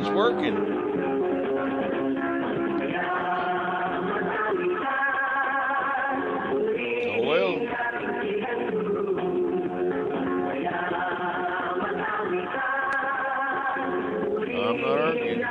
it's working. Oh well. I'm not arguing.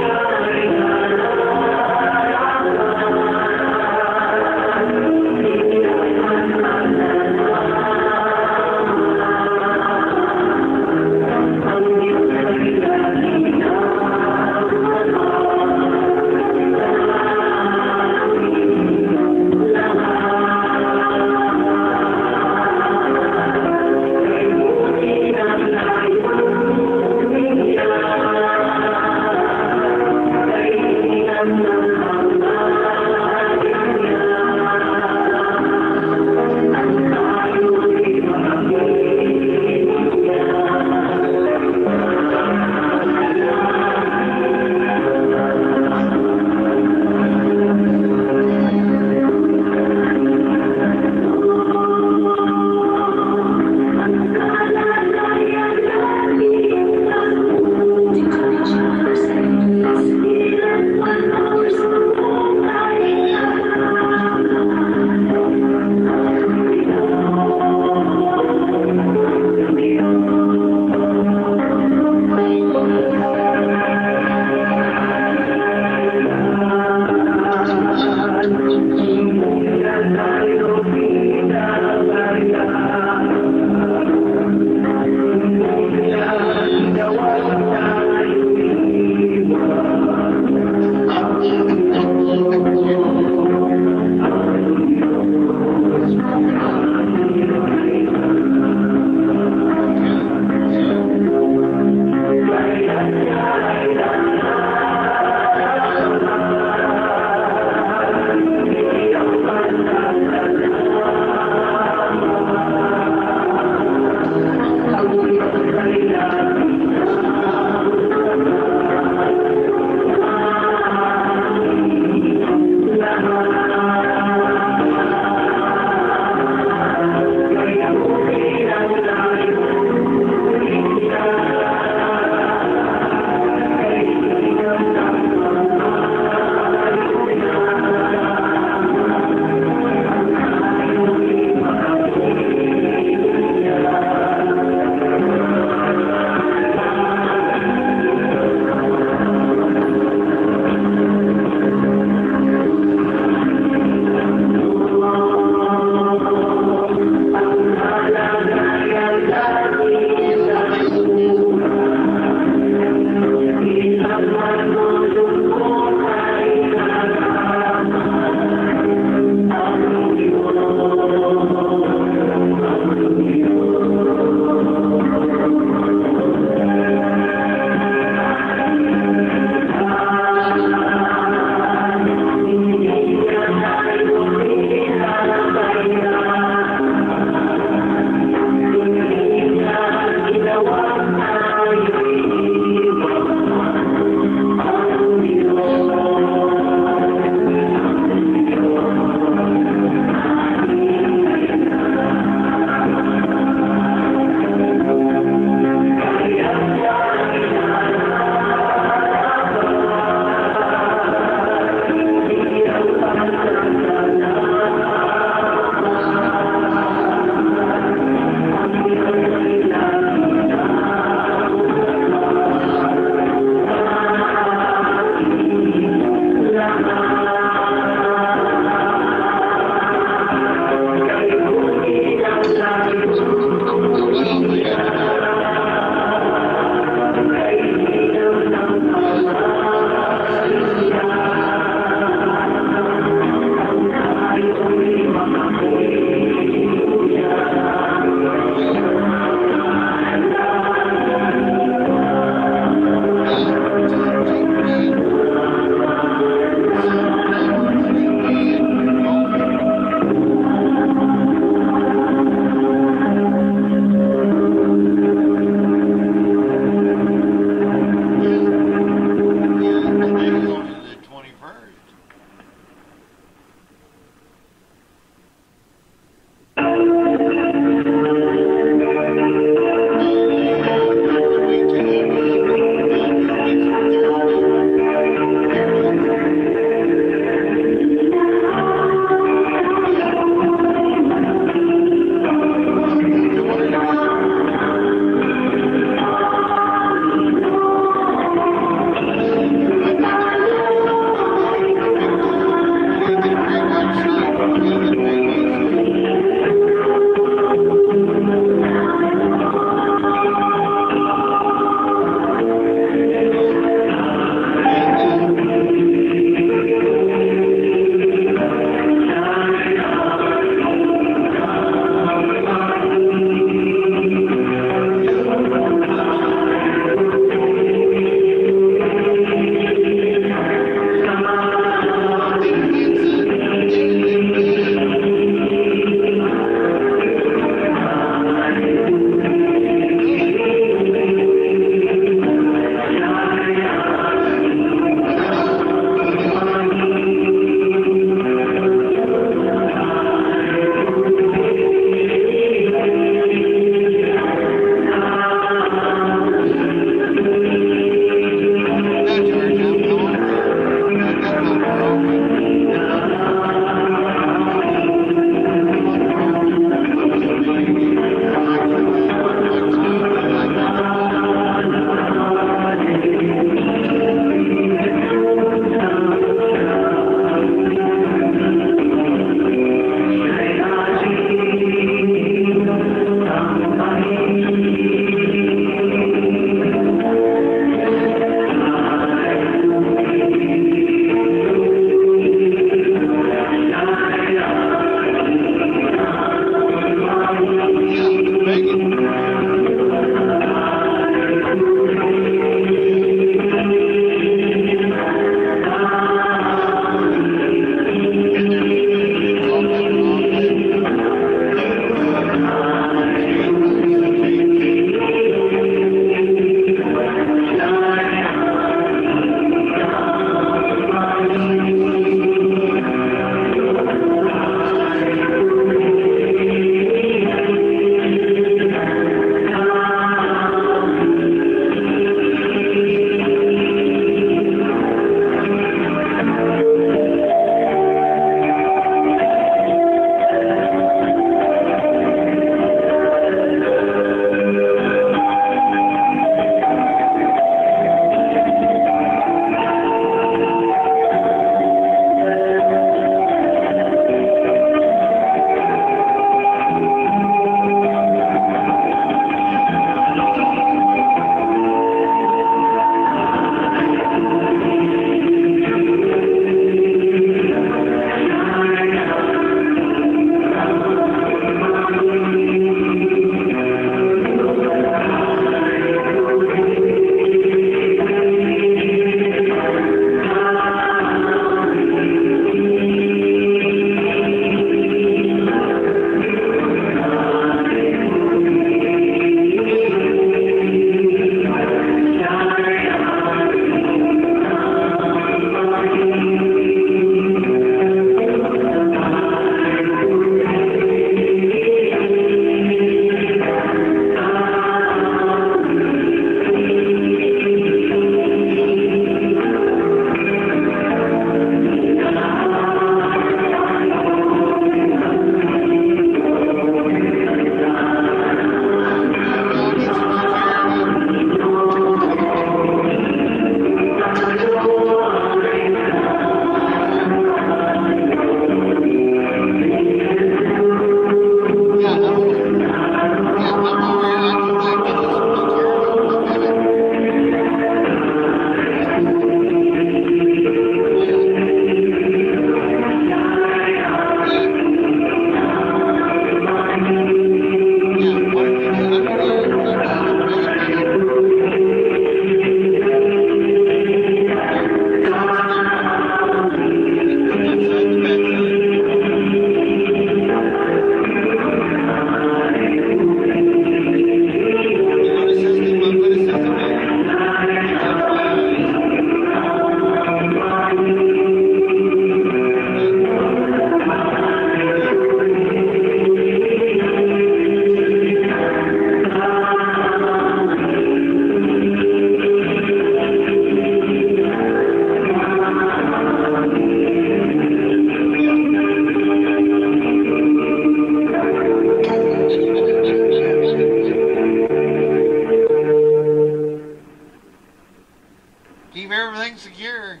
everything's secure.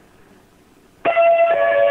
Yeah.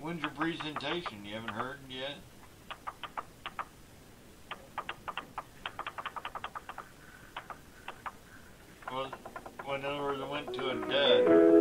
When's your presentation? You haven't heard yet? Well, in other words, I went to a dud.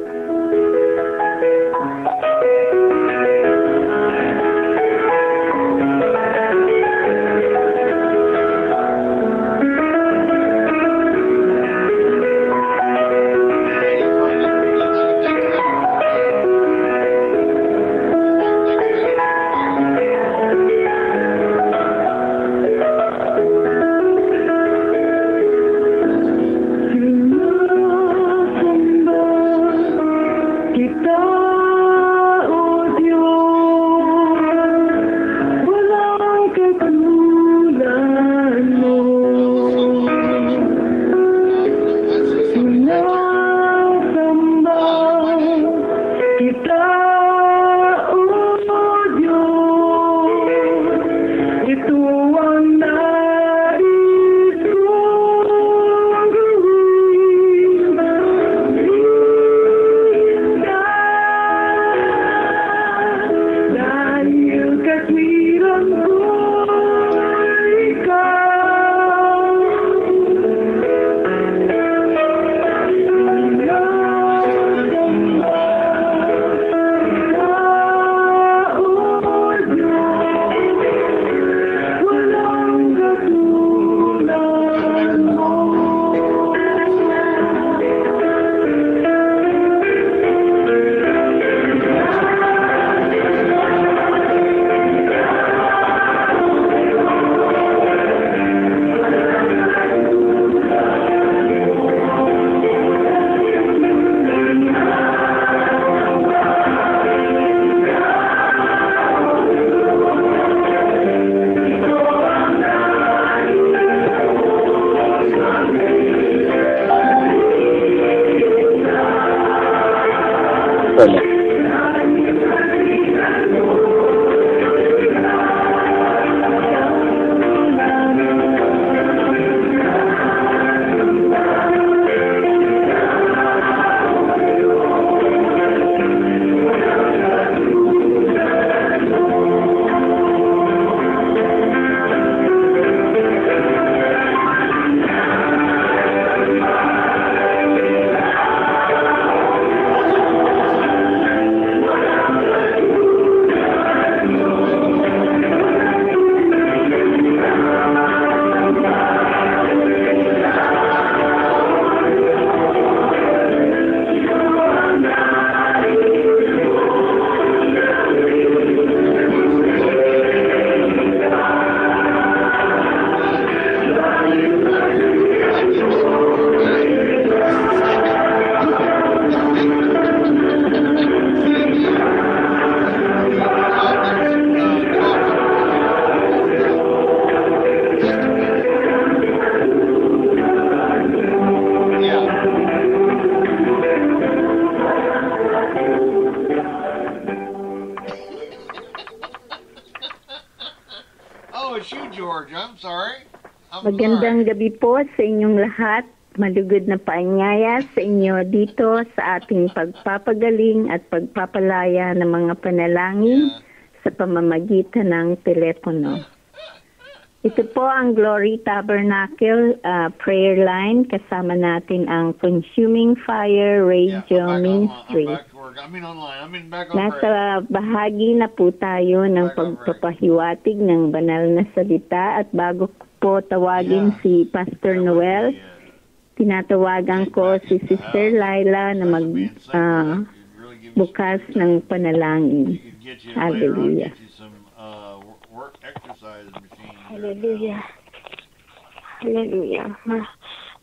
Oh, it's you, George. I'm sorry. Magandang gabi po sa inyong lahat. Malugod na paanyaya sa inyo dito sa ating pagpapagaling at pagpapalaya ng mga panalangin sa pamamagitan ng telepono. Ito po ang Glory Tabernacle prayer line. Kasama natin ang Consuming Fire Radio Ministry. Nasa bahagi na po tayo ng pagpapahiwatig ng banal na salita at bago po tawagin si Pastor Noel, tinatawagan ko si Sister Laila na bukas ng panalangin. Hallelujah. Hallelujah. Hallelujah.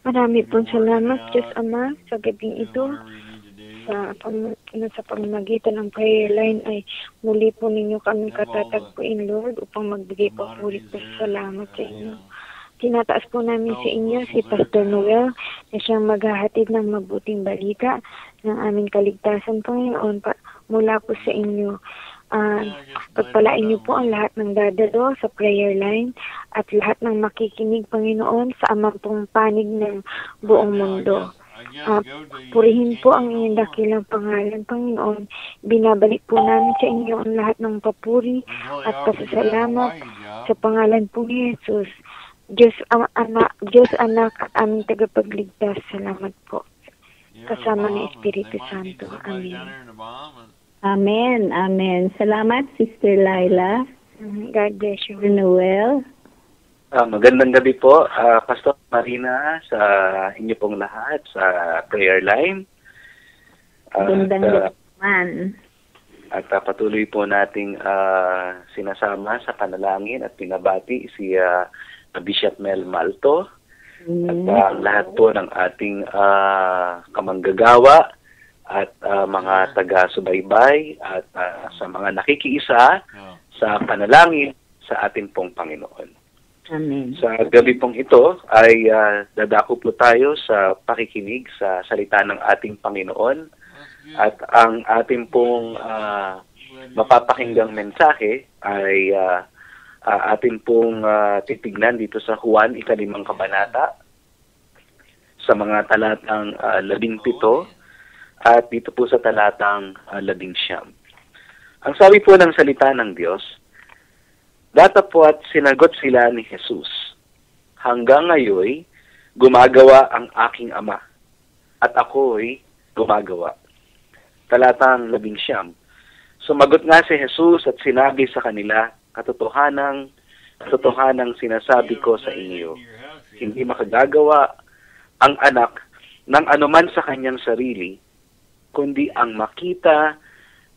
Marami pong salamat, Diyos Ama, sa gabing ito. Sa pamamagitan ng prayer line ay muli po ninyo kami katatagpuin, Lord, upang magbigay po ulit po salamat sa inyo. Tinataas po namin sa inyo si Pastor Noel na siyang maghahatid ng mabuting balita ng aming kaligtasan, Panginoon, mula po sa inyo. Pagpalain niyo po ang lahat ng dadalo sa prayer line at lahat ng makikinig, Panginoon, sa amang pong panig ng buong mundo. purihin po ang inyong dakilang pangalan, Panginoon. Binabalik po namin sa inyo ang lahat ng papuri at pasasalamat sa pangalan po ni Jesus. Diyos Anak at aming tagapagligtas. Salamat po. Kasama ng Espiritu Santo. Amen. Amen. Amen. Salamat, Sister Laila. God bless you. Noel. Magandang gabi po, Pastor Marina, sa inyo pong lahat, sa prayer line. Magandang gabi man. At patuloy po nating sinasama sa panalangin at pinabati si Bishop Mel Malto at ang lahat po ng ating kamanggagawa at mga taga-subaybay at sa mga nakikiisa sa panalangin sa ating pong Panginoon. Amen. Sa gabi pong ito ay dadako po tayo sa pakikinig sa salita ng ating Panginoon at ang ating pong mapapakinggang mensahe ay ating pong titignan dito sa Juan, 5 kabanata sa mga talatang 17 at dito po sa talatang 19. Ang sabi po ng salita ng Diyos, datapwat sinagot sila ni Jesus, hanggang ngayon gumagawa ang aking Ama, at ako'y gumagawa. Talatang 19. Sumagot nga si Jesus at sinabi sa kanila, katotohanang sinasabi ko sa inyo, hindi makagagawa ang anak ng anuman sa kanyang sarili, kundi ang makita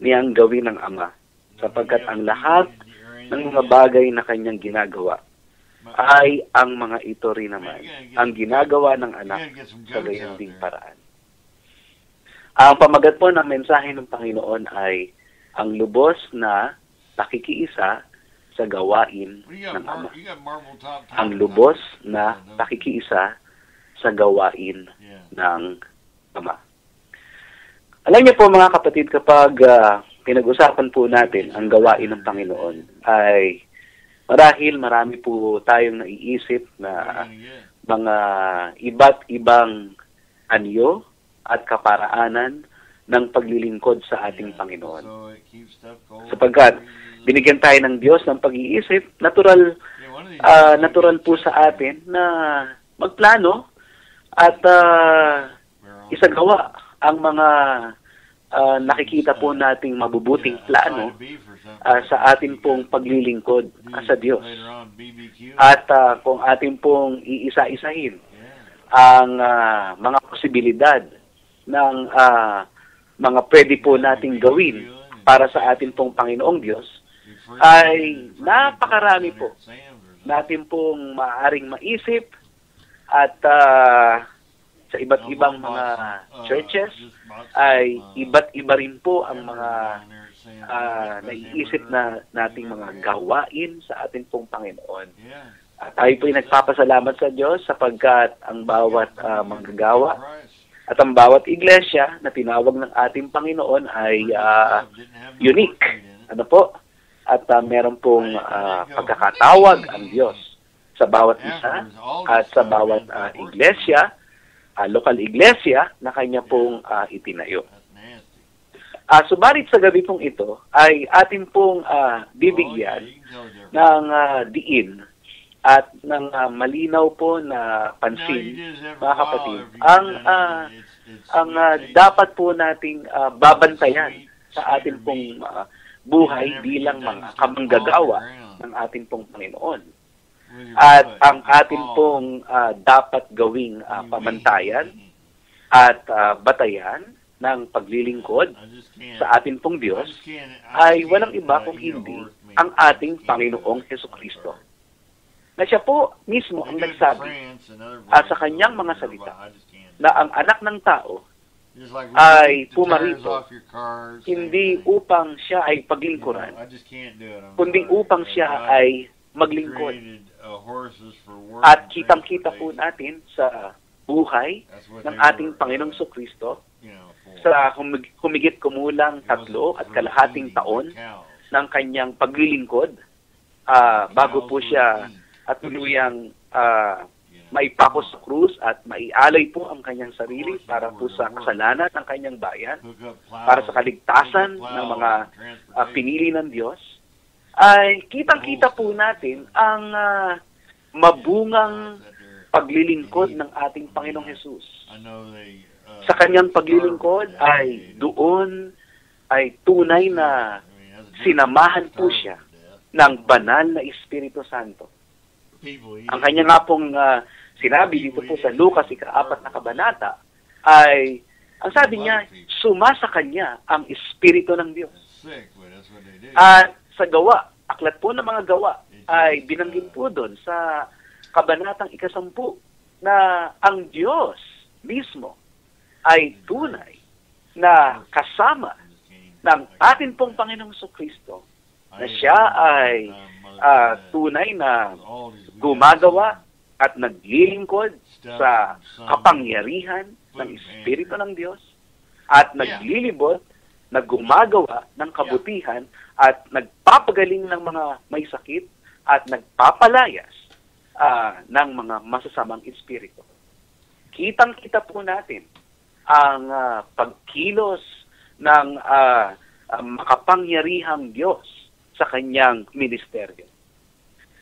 niyang gawin ng Ama, sapagkat ang lahat ng mga bagay na kanyang ginagawa ay ang mga ito rin naman ang ginagawa ng anak sa gayon ding paraan. Ang pamagat po ng mensahe ng Panginoon ay ang lubos na pakikiisa sa gawain ng Ama. Ang lubos na pakikiisa sa gawain ng Ama. Alam niyo po mga kapatid, kapag pinag-usapan po natin ang gawain ng Panginoon ay marahil marami po tayong naiisip na mga iba't ibang anyo at kaparaanan ng paglilingkod sa ating Panginoon. Sapagkat binigyan tayo ng Diyos ng pag-iisip, natural po sa atin na magplano at isagawa ang mga nakikita po nating mabubuting plano sa ating pong paglilingkod sa Diyos. At kung ating pong iisa-isahin ang mga posibilidad ng mga pwede po nating gawin para sa ating pong Panginoong Diyos, ay napakarami po natin pong maaaring maisip at sa iba't ibang mga churches ay iba't iba rin po ang mga naiisip na nating mga gawain sa ating pong Panginoon. At tayo po ay nagpapasalamat sa Diyos sapagkat ang bawat manggagawa at ang bawat iglesia na tinawag ng ating Panginoon ay unique. Ano po? At meron pong pagkakatawag ang Diyos sa bawat isa at sa bawat iglesia, local iglesia na kanya pong itinayo. Subalit sa gabi pong ito ay atin pong bibigyan ng diin at ng malinaw po na pansin, mga kapatid, ang dapat po nating babantayan sa atin pong buhay bilang mga kamanggagawa ng atin pong Panginoon. At ang atin pong dapat gawing pamantayan at batayan ng paglilingkod sa atin pong Diyos ay walang iba kung hindi ang ating Panginoong Hesukristo. Na siya po mismo ang nagsabi sa kanyang mga salita na ang anak ng tao ay pumarito hindi upang siya ay paglingkuran, kundi upang siya ay maglingkod. At kitang-kita po natin sa buhay ng ating Panginoong Jesucristo sa humigit kumulang 3.5 taon ng kanyang paglilingkod bago po siya at tuluyang maipako sa krus at maialay po ang kanyang sarili para po sa kasalanan ng kanyang bayan, para sa kaligtasan ng mga pinili ng Diyos, ay kitang-kita po natin ang mabungang paglilingkod ng ating Panginoong Hesus. Sa kanyang paglilingkod ay doon ay tunay na sinamahan po siya ng banal na Espiritu Santo. Ang kanya nga pong sinabi dito po sa Lucas 4 na kabanata ay, ang sabi niya, sumasa kanya ang Espiritu ng Diyos. At sa gawa, aklat po ng mga gawa, ay binanggit po doon sa kabanatang 10 na ang Diyos mismo ay tunay na kasama ng atin pong Panginoong Kristo, na siya ay tunay na gumagawa at naglilingkod sa kapangyarihan ng Espiritu ng Diyos at naglilibot na gumagawa ng kabutihan at nagpapagaling ng mga may sakit at nagpapalayas ng mga masasamang espiritu. Kitang-kita po natin ang pagkilos ng makapangyarihang Diyos sa kanyang ministeryo.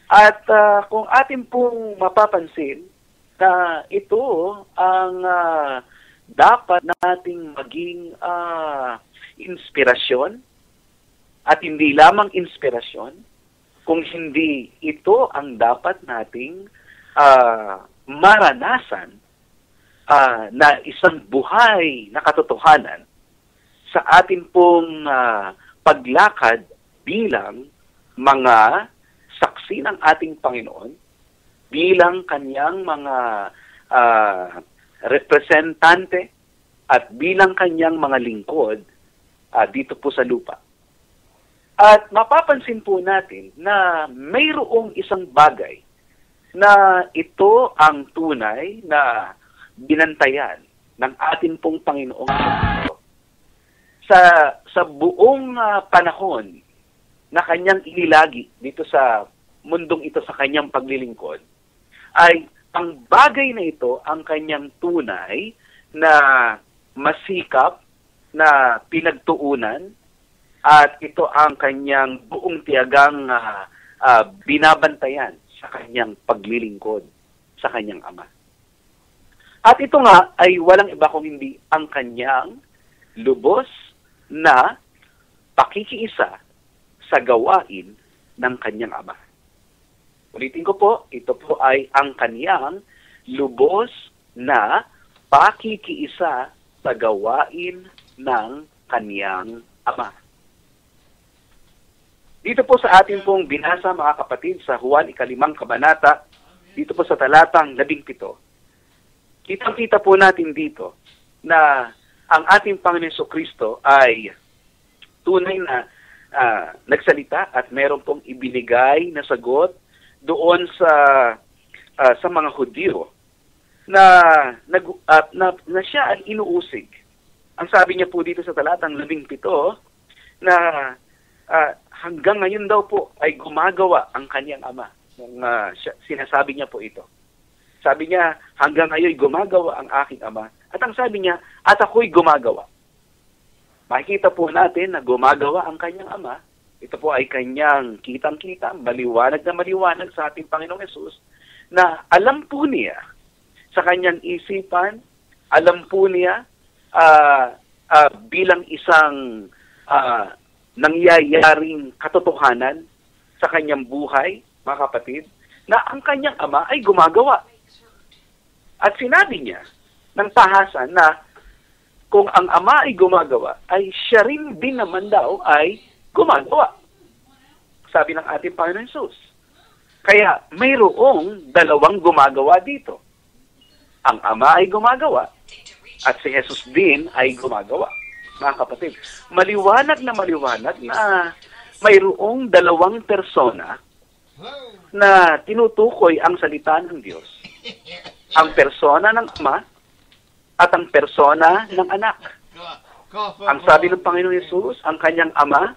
At kung atin pong mapapansin na ito ang dapat nating maging inspirasyon at hindi lamang inspirasyon, kung hindi ito ang dapat nating maranasan na isang buhay na katotohanan sa atin pong paglakad bilang mga saksi ng ating Panginoon, bilang kanyang mga representante at bilang kanyang mga lingkod dito po sa lupa. At mapapansin po natin na mayroong isang bagay na ito ang tunay na binantayan ng ating pong Panginoong Kristo. Sa buong panahon na kanyang inilagi dito sa mundong ito sa kanyang paglilingkod, ay ang bagay na ito ang kanyang tunay na masikap na pinagtuunan at ito ang kanyang buong tiyagang binabantayan sa kanyang paglilingkod sa kanyang Ama. At ito nga ay walang iba kung hindi ang kanyang lubos na pakikiisa sa gawain ng kanyang Ama. Ulitin ko po, ito po ay ang kanyang lubos na pakikiisa sa gawain ng kanyang Ama. Dito po sa atin pong binasa, mga kapatid, sa Juan 5 kabanata, dito po sa talatang 17, kitang-kita po natin dito na ang ating Panginoon Kristo ay tunay na nagsalita at meron pong ibinigay na sagot doon sa mga Hudyo na siya ay inuusig. Ang sabi niya po dito sa talatang 17 na hanggang ngayon daw po ay gumagawa ang kanyang Ama. Sinasabi niya po ito. Sabi niya, hanggang ngayon gumagawa ang aking Ama. At ang sabi niya, at ako'y gumagawa. Makikita po natin na gumagawa ang kanyang Ama. Ito po ay kanyang kitang-kita, maliwanag na maliwanag sa ating Panginoong Hesus, na alam po niya sa kanyang isipan, alam po niya bilang isang nangyayaring katotohanan sa kanyang buhay, mga kapatid, na ang kanyang Ama ay gumagawa. At sinabi niya ng tahasan na kung ang Ama ay gumagawa, ay siya rin din naman daw ay gumagawa. Sabi ng ating Panginoon Hesus. Kaya mayroong dalawang gumagawa dito. Ang Ama ay gumagawa at si Hesus din ay gumagawa. Mga kapatid, maliwanag na mayroong dalawang persona na tinutukoy ang salita ng Diyos. Ang persona ng Ama at ang persona ng Anak. Ang sabi ng Panginoon Hesus, ang kanyang Ama,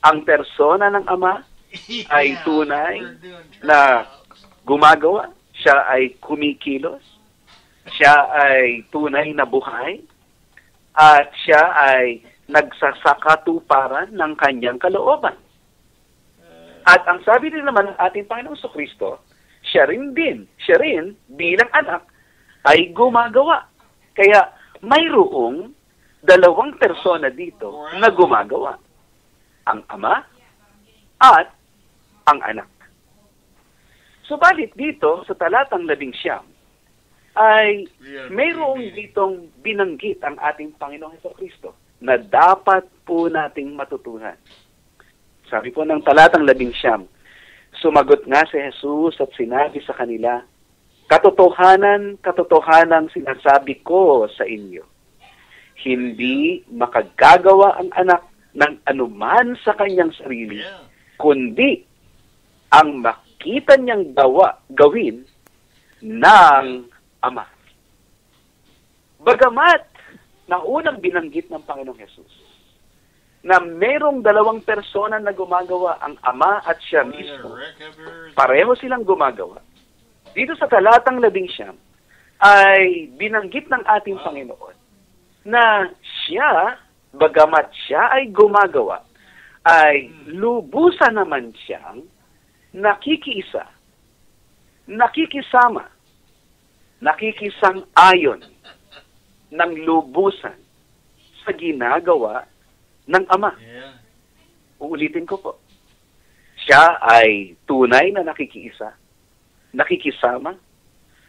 ang persona ng Ama ay tunay na gumagawa. siya ay kumikilos, siya ay tunay na buhay, at siya ay nagsasakatuparan ng kanyang kalooban. At ang sabi din naman ng ating Panginoong Kristo, siya rin bilang anak, ay gumagawa. Kaya mayroong dalawang persona dito na gumagawa. Ang ama at ang anak. Subalit dito sa talatang 11 ay mayroong ditong binanggit ang ating Panginoong Kristo na dapat po nating matutunan. Sabi po ng talatang 11, sumagot nga si Jesus at sinabi sa kanila, katotohanan sinasabi ko sa inyo, hindi makagagawa ang anak ng anuman sa kanyang sarili, kundi ang makita niyang gawin ng Ama. Bagamat na unang binanggit ng Panginoong Jesus na merong dalawang persona na gumagawa, ang Ama at siya mismo, pareho silang gumagawa. Dito sa talatang 11 ay binanggit ng ating Panginoon na siya, bagamat siya ay gumagawa, ay lubusan naman siyang nakikiisa, nakikisama, nakikisang-ayon ng lubusan sa ginagawa ng Ama. Uulitin ko po. Siya ay tunay na nakikiisa, nakikisama,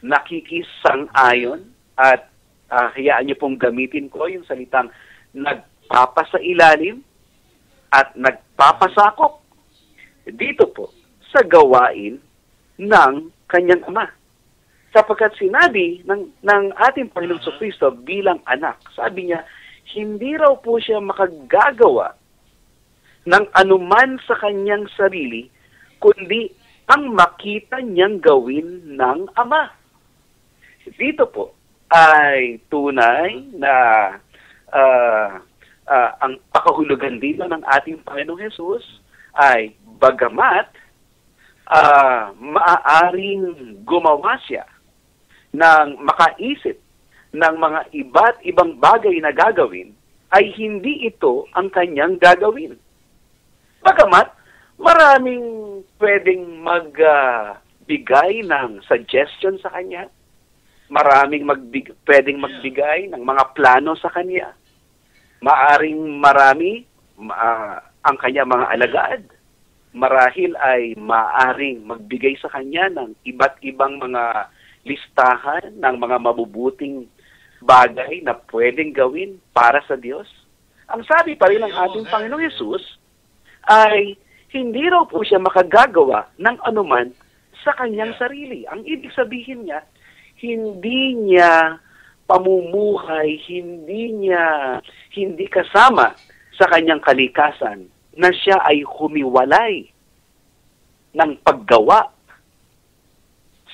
nakikisang-ayon, at hayaan niyo pong gamitin ko yung salitang nagpapasailalim at nagpapasakop dito po sa gawain ng kanyang Ama. Sapagkat sinabi ng ating Panginoong Kristo bilang anak, sabi niya, hindi raw po siya makagagawa ng anuman sa kanyang sarili, kundi ang makita niyang gawin ng Ama. Dito po ay tunay na ang pakahulugan dito ng ating Panginoong Jesus ay bagamat maaaring gumawa siya ng makaisip ng mga iba't ibang bagay na gagawin, ay hindi ito ang kanyang gagawin. Bagamat maraming pwedeng magbigay ng suggestion sa kanya, maraming pwedeng magbigay ng mga plano sa kanya, maaring marami ang kanya mga alagad, marahil ay maaring magbigay sa kanya ng iba't ibang mga listahan ng mga mabubuting bagay na pwedeng gawin para sa Diyos. Ang sabi pa rin ng ating Panginoong Yesus ay hindi raw po siya makagagawa ng anuman sa kanyang sarili. Ang ibig sabihin niya, hindi niya pamumuhay, hindi kasama sa kanyang kalikasan na siya ay humiwalay ng paggawa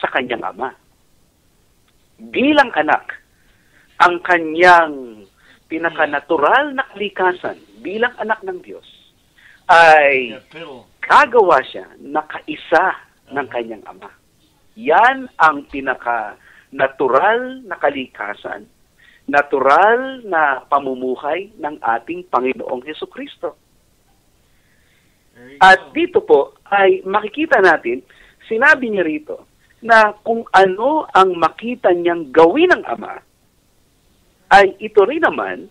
sa kanyang Ama. Bilang anak, ang kanyang pinakanatural na kalikasan bilang anak ng Diyos ay gagawa siya na kaisa ng kanyang Ama. Yan ang pinaka-natural na kalikasan, natural na pamumuhay ng ating Panginoong Jesucristo. At dito po ay makikita natin, sinabi niya rito, na kung ano ang makita niyang gawin ng Ama, ay ito rin naman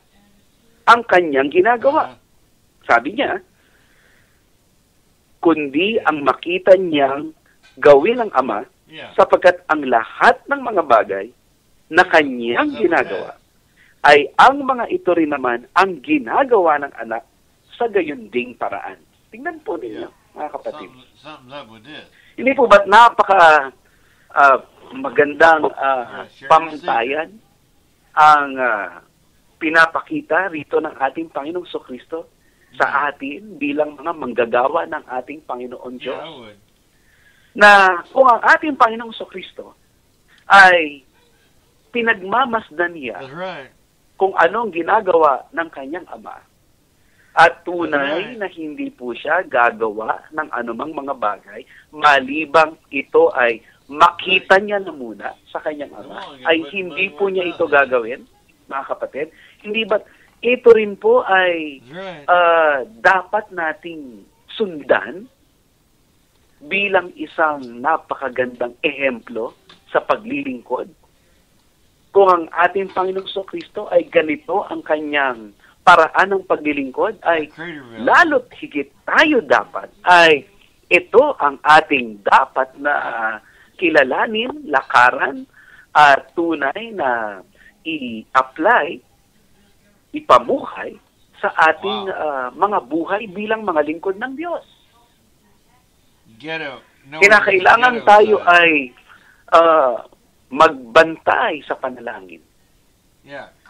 ang kanyang ginagawa. Sabi niya, kundi ang makita niyang gawin ng Ama, sapagkat ang lahat ng mga bagay na kanyang ginagawa, ay ang mga ito rin naman ang ginagawa ng anak sa gayon ding paraan. Tingnan po ninyo, mga kapatid. Hindi po ba't napaka magandang pamantayan ang pinapakita rito ng ating Panginoong Kristo sa atin bilang mga manggagawa ng ating Panginoon Diyos? Na kung ang ating Panginoong Kristo ay pinagmamasdan niya kung anong ginagawa ng kanyang Ama, at tunay na hindi po siya gagawa ng anumang mga bagay, malibang ito ay makita niya na muna sa kanyang ama, ay hindi po niya ito gagawin, mga kapatid? Hindi ba ito rin po ay dapat nating sundan bilang isang napakagandang ehemplo sa paglilingkod? Kung ang ating Panginoong Kristo ay ganito ang kanyang paraan ng paglilingkod, ay lalo't higit tayo dapat ay ito ang ating dapat na kilalanin, lakaran, at tunay na i-apply, ipamuhay sa ating mga buhay bilang mga lingkod ng Diyos. Kinakailangan tayo ay magbantay sa panalangin.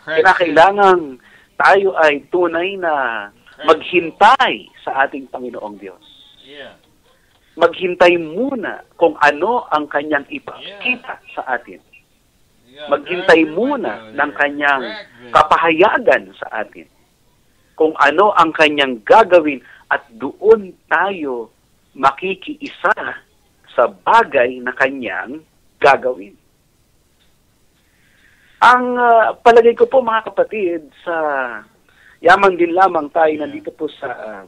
Kinakailangan tayo ay tunay na maghintay sa ating Panginoong Diyos. Maghintay muna kung ano ang kanyang ipakita sa atin. Maghintay muna ng kanyang kapahayagan sa atin. Kung ano ang kanyang gagawin at doon tayo makikiisa sa bagay na kanyang gagawin. Ang palagay ko po mga kapatid, sa yaman din lamang tayo nandito po sa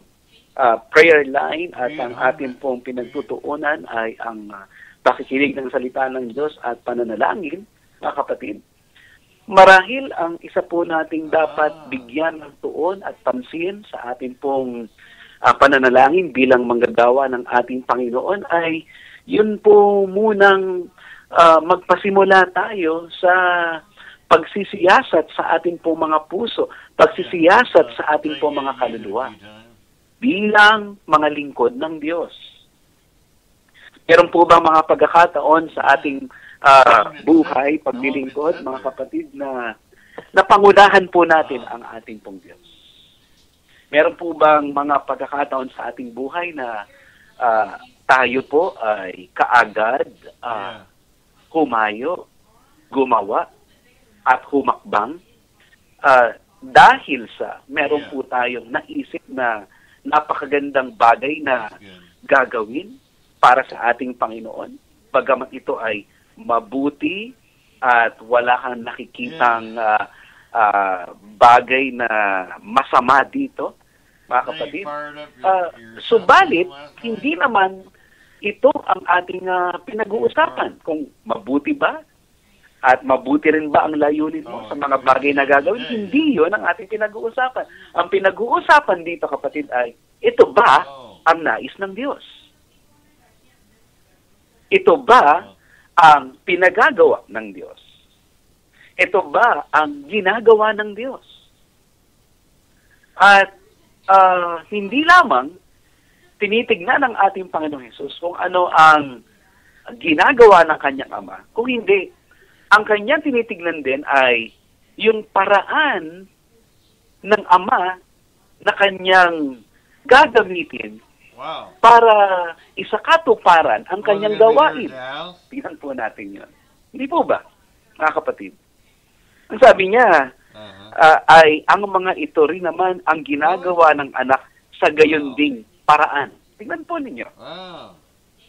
prayer line at ang ating pong pinagtutuunan ay ang pakikinig ng salita ng Diyos at pananalangin, mga kapatid. Marahil ang isa po nating dapat bigyan ng tuon at pansin sa ating pong pananalangin bilang manggagawa ng ating Panginoon ay yun po munang magpasimula tayo sa pagsisiyasat sa ating pong mga puso, pagsisiyasat sa ating pong mga kaluluwa bilang mga lingkod ng Diyos. Meron po ba mga pagkakataon sa ating buhay, paglilingkod, mga kapatid, na napangunahan po natin ang ating pong Diyos? Meron po bang mga pagkakataon sa ating buhay na tayo po ay kaagad humayo, gumawa, at humakbang dahil sa meron po tayong naisip na napakagandang bagay na gagawin para sa ating Panginoon, bagamat ito ay mabuti at wala kang nakikitang bagay na masama dito, mga kapatid. Subalit, hindi naman ito ang ating pinag-uusapan. Kung mabuti ba at mabuti rin ba ang layunin mo sa mga bagay na gagawin, hindi yun ang ating pinag-uusapan. Ang pinag-uusapan dito, kapatid, ay ito ba ang nais ng Diyos? Ito ba ang pinagagawa ng Diyos? Ito ba ang ginagawa ng Diyos? At hindi lamang tinitignan ng ating Panginoong Hesus kung ano ang ginagawa ng kanyang Ama. Kung hindi, ang kanyang tinitignan din ay yung paraan ng Ama na kanyang gagamitin para isakatuparan ang kanyang gawain. Tingnan po natin yun. Hindi po ba, mga kapatid? Ang sabi niya, ay ang mga ito rin naman ang ginagawa ng anak sa gayon ding paraan. Tingnan po ninyo.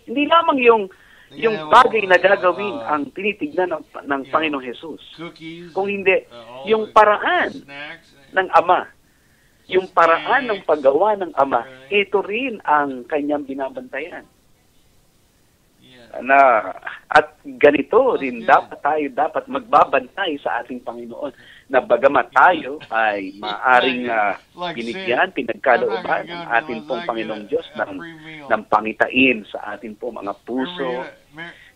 Hindi lamang yung bagay na gagawin ang tinitignan ng Panginoong Hesus. Kung hindi, yung paraan ng Ama, yung paraan ng paggawa ng Ama, ito rin ang kanyang binabantayan. At ganito rin dapat magbabantay sa ating Panginoon na bagamat tayo ay maaring binigyan, pinagkalooban ng ating pong Panginoong Diyos ng pangitain sa ating pong mga puso.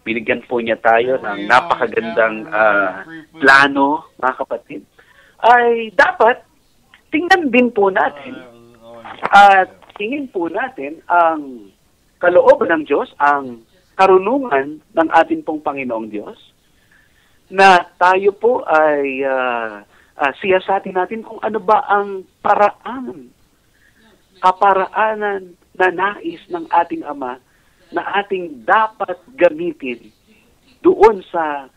Binigyan po niya tayo ng napakagandang plano, mga kapatid. Ay dapat tingnan din po natin at tingin po natin ang kalooban ng Diyos, ang karunungan ng ating pong Panginoong Diyos, na tayo po ay siyasatin natin kung ano ba ang kaparaanan na nais ng ating Ama na ating dapat gamitin doon sa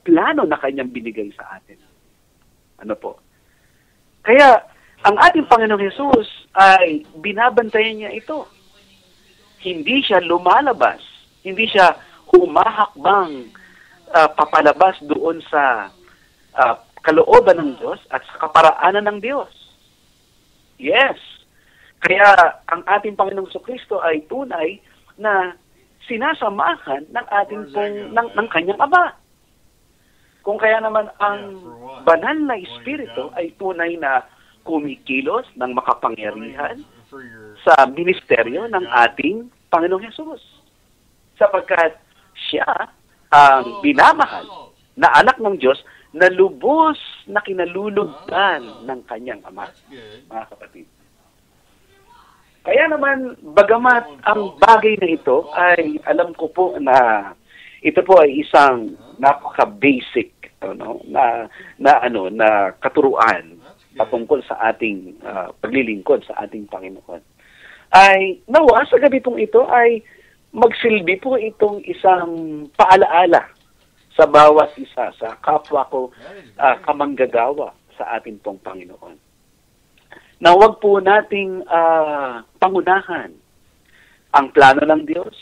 plano na kanyang binigay sa atin. Ano po? Kaya, ang ating Panginoong Hesus ay binabantayan niya ito. Hindi siya lumalabas Hindi siya humahakbang papalabas doon sa kalooban ng Diyos at sa kaparaanan ng Diyos. Yes. Kaya ang ating Panginoong Jesucristo ay tunay na sinasamahan ng ating ng kanyang Ama. Kung kaya naman ang banal na Espiritu ay tunay na kumikilos ng makapangyarihan sa ministeryo ng ating Panginoong Hesus. Sapagkat siya ang binamahal na anak ng Diyos na lubos na kinalulugdan ng kanyang Ama, mga kapatid. Kaya naman, bagamat ang bagay na ito ay alam ko po na ito po ay isang napaka-basic na katuruan patungkol sa ating paglilingkod sa ating Panginoon. Ay nawa sa gabi pong ito ay magsilbi po itong isang paalaala sa bawat isa sa kapwa ko kamanggagawa sa ating pong Panginoon. Na huwag po nating pangunahan ang plano ng Diyos,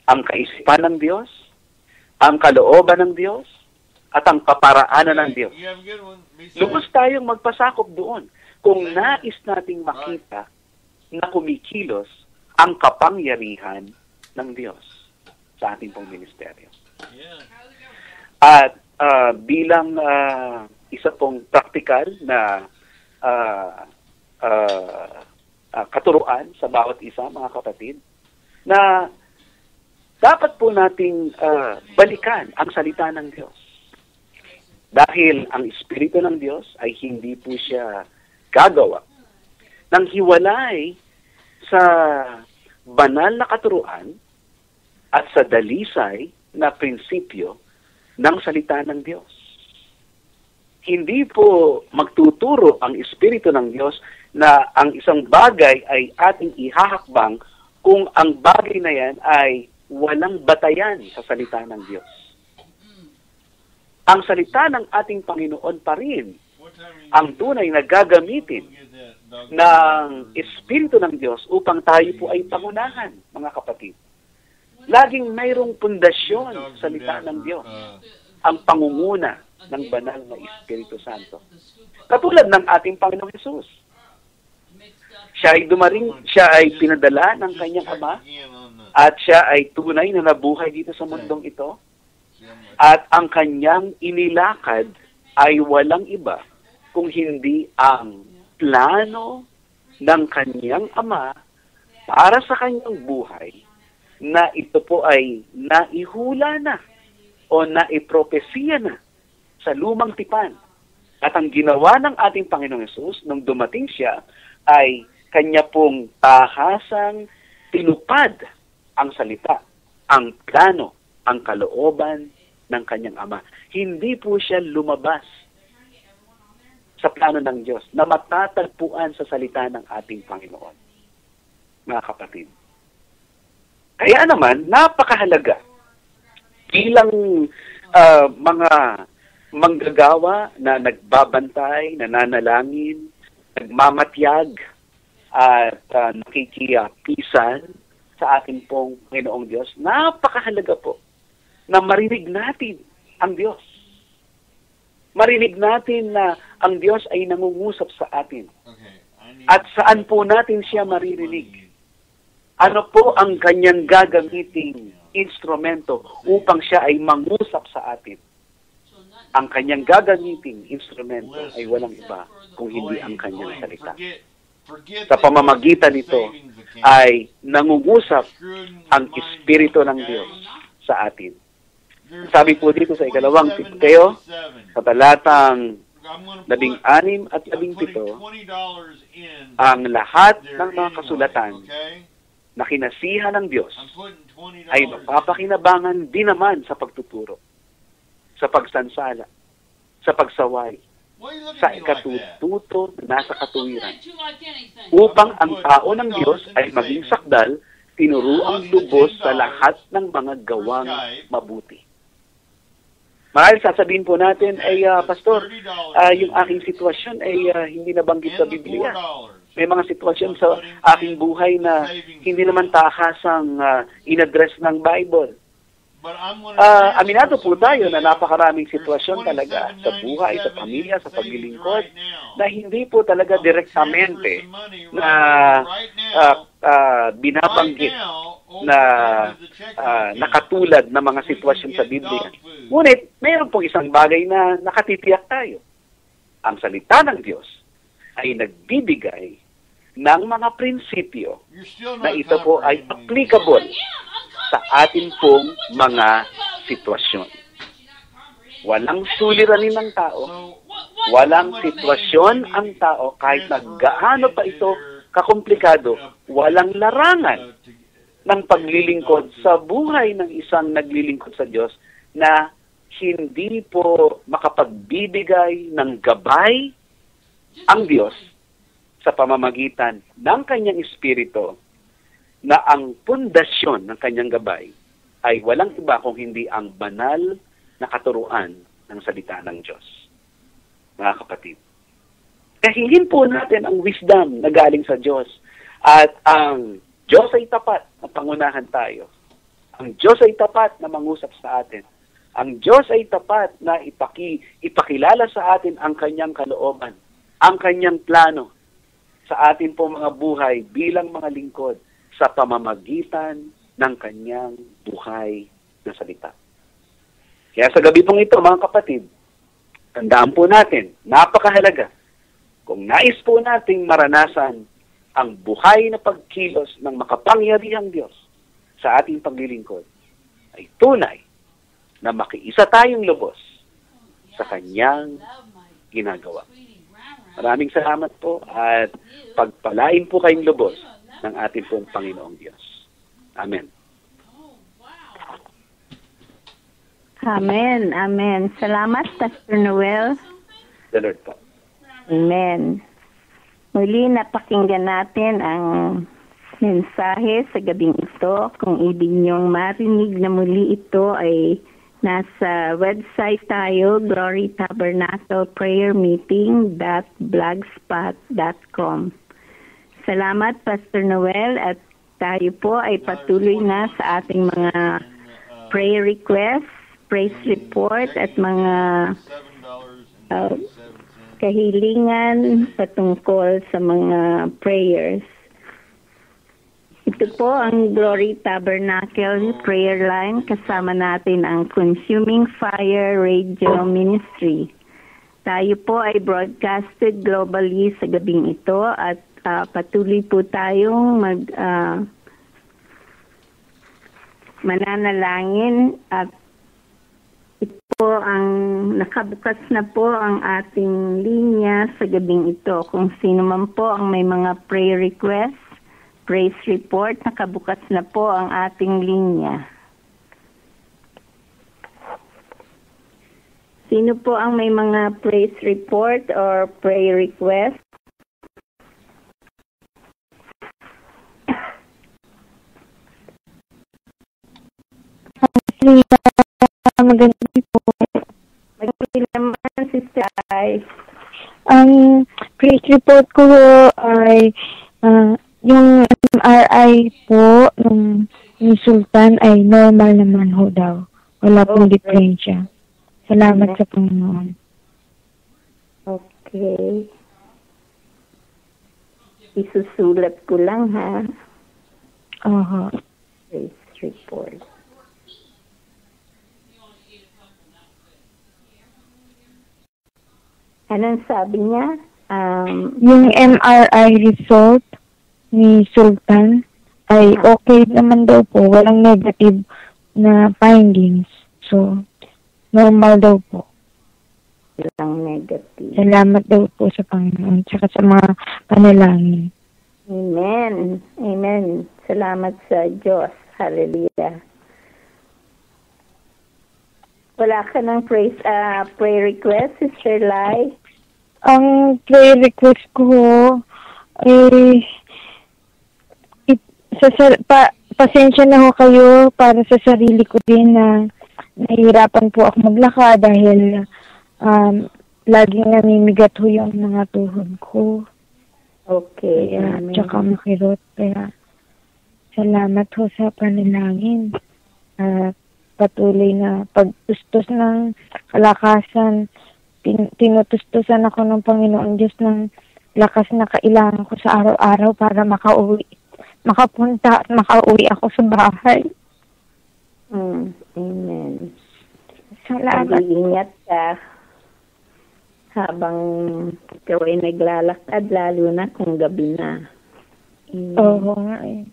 ang kaisipan ng Diyos, ang kalooban ng Diyos, at ang kaparaanan ng Diyos. Lubos tayong magpasakop doon kung nais nating makita na kumikilos ang kapangyarihan ng Diyos sa ating pong ministeryo. At bilang isa pong praktikal na katuruan sa bawat isa, mga kapatid, na dapat po nating balikan ang salita ng Diyos. Dahil ang Espiritu ng Diyos ay hindi po siya gagawa nang hiwalay sa banal na katuruan at sa dalisay na prinsipyo ng salita ng Diyos. Hindi po magtuturo ang Espiritu ng Diyos na ang isang bagay ay ating ihahakbang kung ang bagay na yan ay walang batayan sa salita ng Diyos. Ang salita ng ating Panginoon pa rin ang tunay na gagamitin ng Espiritu ng Diyos upang tayo po ay pangunahan, mga kapatid. Laging mayroong pundasyon sa salita ng Diyos, ang pangunguna ng banal na Espiritu Santo. Katulad ng ating Panginoong Hesus. Siya ay pinadala ng kanyang Ama, at siya ay tunay na nabuhay dito sa mundong ito, at ang kanyang inilakad ay walang iba kung hindi ang plano ng kanyang Ama para sa kanyang buhay, na ito po ay naihula na o naipropesiya na sa lumang tipan. At ang ginawa ng ating Panginoong Hesus nung dumating siya ay kanya pong tahasang tinupad ang salita, ang plano, ang kalooban ng kanyang Ama. Hindi po siya lumabas sa plano ng Diyos na matatagpuan sa salita ng ating Panginoon. Mga kapatid. Kaya naman, napakahalaga bilang mga manggagawa na nagbabantay, nananalangin, nagmamatyag, at nakikiyapisan sa ating pong Panginoong Diyos, napakahalaga po na marinig natin ang Diyos. Marinig natin na ang Diyos ay nangungusap sa atin. At saan po natin siya maririnig? Ano po ang kanyang gagamiting instrumento upang siya ay mangusap sa atin? Ang kanyang gagamiting instrumento ay walang iba kung hindi ang kanyang salita. Sa pamamagitan nito ay nangungusap ang Espiritu ng Diyos sa atin. Sabi po dito sa 2 Timoteo, sa talatang 16 at 17, ang lahat ng mga kasulatan na kinasihan ng Diyos ay mapapakinabangan din naman sa pagtuturo, sa pagsansala, sa pagsaway, sa ikatututo na nasa katuwiran, upang ang tao ng Diyos ay maging sakdal, tinuruang lubos sa lahat ng mga gawang mabuti. Marahil sasabihin po natin, ay Pastor, yung aking sitwasyon ay hindi nabanggit sa Biblia. May mga sitwasyon sa aking buhay na hindi naman takasang in-address ng Bible. Aminado po tayo na napakaraming sitwasyon talaga sa buhay, sa pamilya, sa paglilingkod, na hindi po talaga direktamente na binabanggit na nakatulad ng mga sitwasyon sa Biblia. Ngunit, mayroon pong isang bagay na nakatitiyak tayo. Ang salita ng Diyos ay nagbibigay ng mga prinsipyo na ito po ay applicable sa atin pong mga sitwasyon. Walang suliranin ng tao, walang sitwasyon ang tao, kahit na gaano pa ito kakomplikado, walang larangan ng paglilingkod sa buhay ng isang naglilingkod sa Diyos na hindi po makapagbibigay ng gabay ang Diyos sa pamamagitan ng kanyang espiritu, na ang pundasyon ng kanyang gabay ay walang iba kung hindi ang banal na katuruan ng salita ng Diyos. Mga kapatid, kahingin po natin ang wisdom na galing sa Diyos, at ang Diyos ay tapat na pangunahan tayo. Ang Diyos ay tapat na mangusap sa atin. Ang Diyos ay tapat na ipakilala sa atin ang kanyang kalooban, ang kanyang plano sa atin po mga buhay bilang mga lingkod, sa pamamagitan ng kanyang buhay na salita. Kaya sa gabi pong ito, mga kapatid, tandaan po natin, napakahalaga, kung nais po nating maranasan ang buhay na pagkilos ng makapangyarihang Diyos sa ating paglilingkod, ay tunay na makiisa tayong lubos sa kanyang ginagawa. Maraming salamat po, at pagpalain po kayong lubos ng ating pong Panginoong Diyos. Amen. Amen. Amen. Salamat, Pastor Noel. The Lord po. Amen. Muli napakinggan natin ang mensahe sa gabing ito. Kung ibig niyong marinig na muli ito, ay nasa website tayo, glorytabernacleprayermeeting.blogspot.com. Salamat, Pastor Noel, at tayo po ay patuloy na sa ating mga prayer requests, praise report, at mga kahilingan patungkol sa mga prayers. Ito po ang Glory Tabernacle Prayer Line. Kasama natin ang Consuming Fire Radio Ministry. Tayo po ay broadcasted globally sa gabing ito, at patuloy po tayong mananalangin, at ito po ang nakabukas na po ang ating linya sa gabing ito. Kung sino man po ang may mga prayer requests, praise report, nakabukas na po ang ating linya. Sino po ang may mga praise report or prayer request? Maganda po. Maganda naman, Sister Ay. Ang praise report ko ay yung MRI po ng Sultan ay normal naman ho daw. Wala pong diferensya. Salamat sa Panginoon. Okay. Isusulat ko lang, ha? Oho. Praise report. Anong sabi niya? Yung MRI result ni Sultan ay okay naman daw po. Walang negative na findings. So, normal daw po. Walang negative. Salamat daw po sa Panginoon tsaka sa mga panalangin. Amen. Amen. Salamat sa Diyos. Hallelujah. Wala ka ng prayer request, Sister Lai? Ang prayer request ko ay pasensya na ho kayo para sa sarili ko din na nahihirapan po ako maglakad dahil laging namimigat ho yung mga tuhod ko. Okay. Kaya, Amen. tsaka makirot. Kaya, salamat ho sa panalangin. Patuloy na pagtustos ng kalakasan. Tinutustusan ako ng Panginoon Diyos ng lakas na kailangan ko sa araw-araw para makapunta at makauwi ako sa bahay. Amen. Salamat. Mag-iingat ka habang ikaw ay naglalakad, lalo na kung gabi na. Oo nga eh.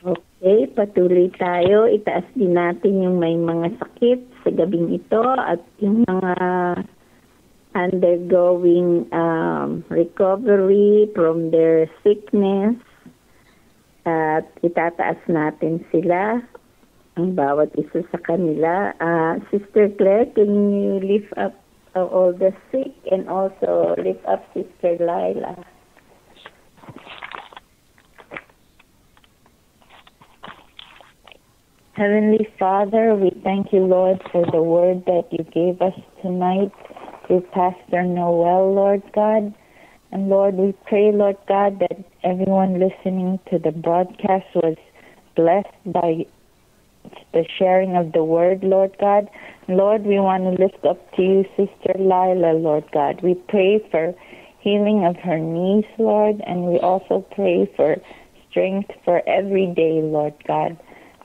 Okay, patuloy tayo. Itaas din natin yung may mga sakit sa gabing ito at yung mga undergoing recovery from their sickness. At itataas natin sila, ang bawat isa sa kanila. Sister Claire, can you lift up all the sick and also lift up Sister Laila? Heavenly Father, we thank you, Lord, for the word that you gave us tonight through Pastor Noel, Lord God. And Lord, we pray, Lord God, that everyone listening to the broadcast was blessed by the sharing of the word, Lord God. Lord, we want to lift up to you Sister Lila, Lord God. We pray for healing of her knees, Lord, and we also pray for strength for every day, Lord God.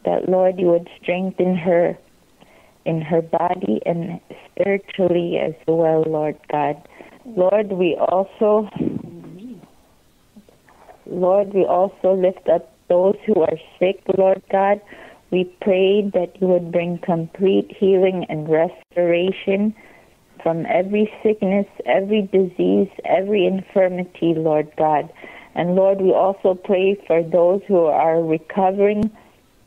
That, Lord, you would strengthen her in her body and spiritually as well, Lord God. Lord, we also lift up those who are sick, Lord God. We pray that you would bring complete healing and restoration from every sickness, every disease, every infirmity, Lord God. And Lord, we also pray for those who are recovering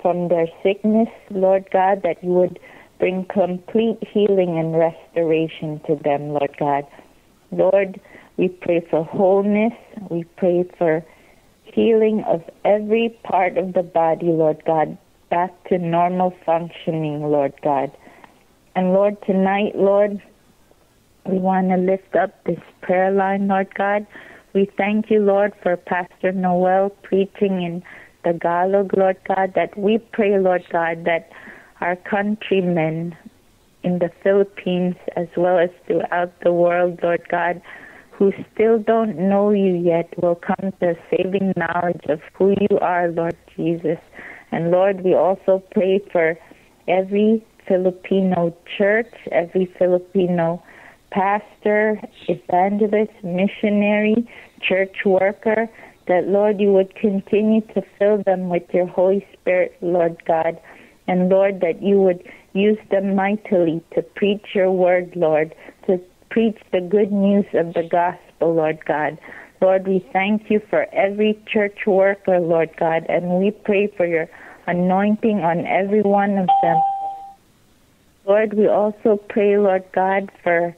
from their sickness, Lord God, that you would bring complete healing and restoration to them, Lord God. Lord, we pray for wholeness. We pray for healing of every part of the body, Lord God, back to normal functioning, Lord God. And Lord, tonight, Lord, we want to lift up this prayer line, Lord God. We thank you, Lord, for Pastor Noel preaching in Tagalog, Lord God, that we pray, Lord God, that our countrymen in the Philippines as well as throughout the world, Lord God, who still don't know you yet will come to saving knowledge of who you are, Lord Jesus. And Lord, we also pray for every Filipino church, every Filipino pastor, evangelist, missionary, church worker, that, Lord, you would continue to fill them with your Holy Spirit, Lord God. And, Lord, that you would use them mightily to preach your word, Lord, to preach the good news of the gospel, Lord God. Lord, we thank you for every church worker, Lord God, and we pray for your anointing on every one of them. Lord, we also pray, Lord God, for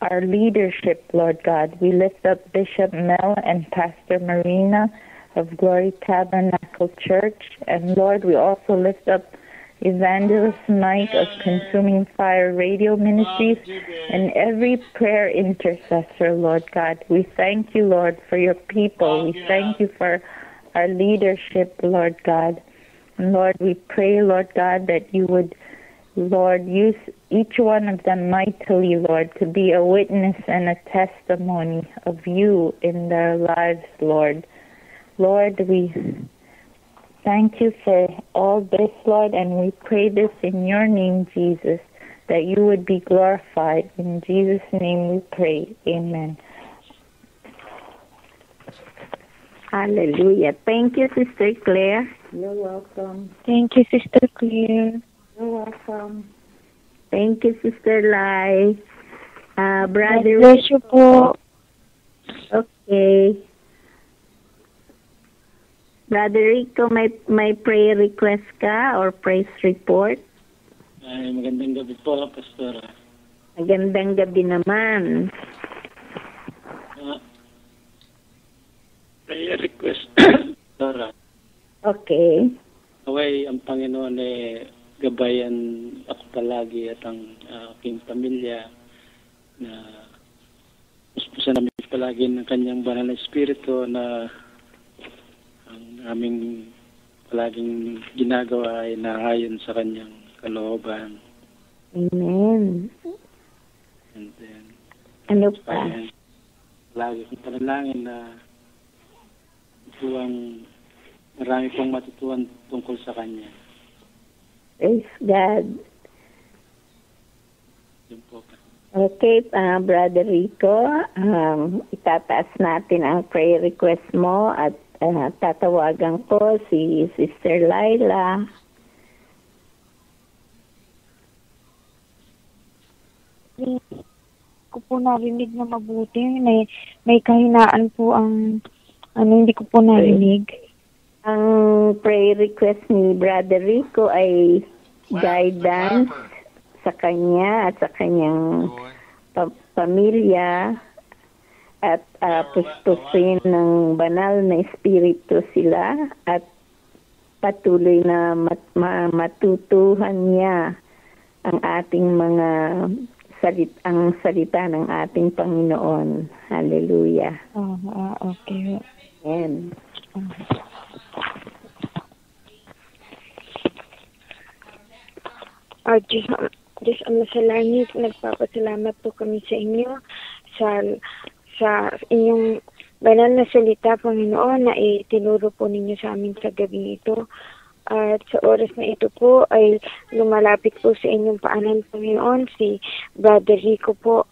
our leadership, Lord God. We lift up Bishop Mel and Pastor Marina of Glory Tabernacle Church. And Lord, we also lift up Evangelist Mike of Consuming Fire Radio Ministries and every prayer intercessor, Lord God. We thank you, Lord, for your people. We thank you for our leadership, Lord God. And Lord, we pray, Lord God, that you would, Lord, use each one of them mightily, Lord, to be a witness and a testimony of you in their lives, Lord. Lord, we thank you for all this, Lord, and we pray this in your name, Jesus, that you would be glorified. In Jesus' name we pray. Amen. Hallelujah. Thank you, Sister Claire. You're welcome. Thank you, Sister Claire. You're welcome. Thank you, Sister Lai. Brother, bless you po. Okay. Brother Rico, may prayer request ka or praise report? Ay, magandang gabi po, Pastora. Magandang gabi naman. Prayer request, Pastora. Okay. Away, ang Panginoon gabayan ako palagi at ang aking pamilya na palagi ng kanyang banal na espiritu na ang aming palaging ginagawa ay naayon sa kanyang kalooban. Amen. And then, Ano pa? ayan, lagi kong panalangin na ito ang marami pong matutuhan tungkol sa kanya. Praise God. Yun po. Okay, Brother Rico, itataas natin ang prayer request mo at tatawagan ko si Sister Laila. Ko po narinig na mabuti. May kahinaan po ang hindi ko po narinig. Ang prayer request ni Brother Rico ay guidance sa kanya at sa kanyang pamilya at pustusin ng banal na espiritu sila at patuloy na matutuhan niya ang ating mga salita ng ating Panginoon. Hallelujah. Okay. Amen. Diyos Ama sa langit, nagpapasalamat po kami sa inyo sa inyong banal na salita, Panginoon, na itinuro po ninyo sa amin sa gabi ito. At sa oras na ito po ay lumalapit po sa inyong paanan, Panginoon, si Brother Rico po.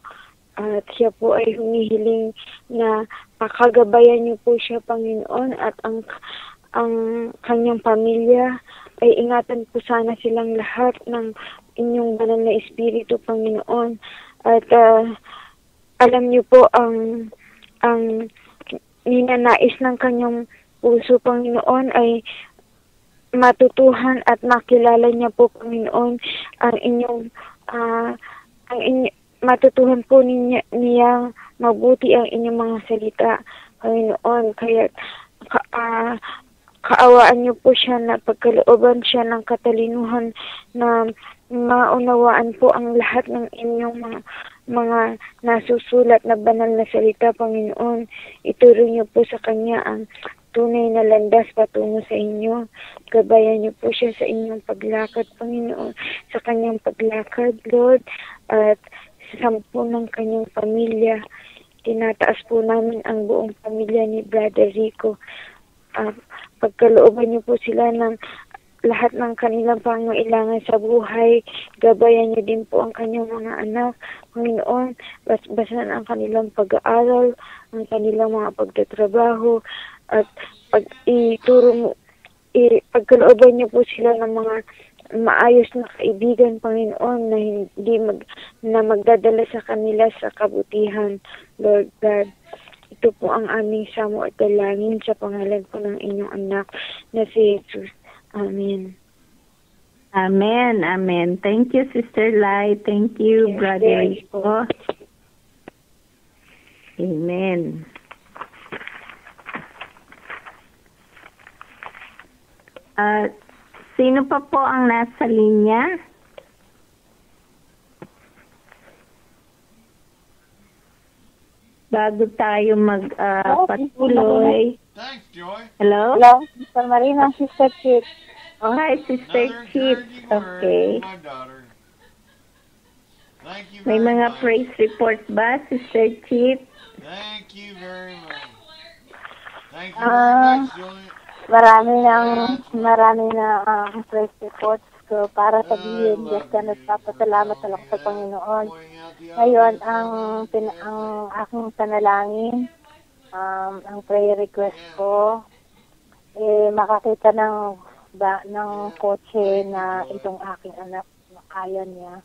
At siya po ay humihiling na pakagabayan niyo po siya, Panginoon, at ang kanyang pamilya ay ingatan po sana silang lahat ng inyong banal na espiritu, Panginoon. At alam niyo po ang ninanais ng kanyang puso, Panginoon, ay matutuhan at makilala niya po, Panginoon, matutuhan po niya mabuti ang inyong mga salita, Panginoon. Kaya kaawaan niyo po siya na pagkalooban siya ng katalinuhan na maunawaan po ang lahat ng inyong mga nasusulat na banal na salita, Panginoon. Ituro niyo po sa kanya ang tunay na landas patungo sa inyo. Gabayan niyo po siya sa inyong paglakad, Panginoon, sa kanyang paglakad, Lord, at sa sampu ng kanyang pamilya. Tinataas po namin ang buong pamilya ni Brother Rico. Pagkalooban niyo po sila ng lahat ng kanilang pangailangan sa buhay. Gabayan niyo din po ang kanyang mga anak, Panginoon. Basbasan ang kanilang pag-aaral, ang kanilang mga pagtatrabaho, at pagkalooban niyo po sila ng mga maayos na kaibigan, Panginoon, na magdadala sa kanila sa kabutihan, Lord God. Ito po ang aming samo at dalangin sa pangalan po ng inyong anak na si Jesus. Amen. Amen. Amen. Thank you, Sister Lai. Thank you, Brother Rico. Amen. Sino pa po ang nasa linya? Bago tayo magpatuloy. Thanks, Joy. Hello? Hello, Sister Marina, Sister Chit. Oh, hi, Sister Another Chit. encouraging word Okay. from my daughter. Thank you May very mga much. praise report ba, Sister Chit? Thank you very much. Thank you very much, Joy. Marami na praise reports ko para sabihin just na nagpapasalamat na lang sa Panginoon. Ngayon, ang aking panalangin, ang prayer request ko, makakita ng kotse na itong aking anak na kaya niya.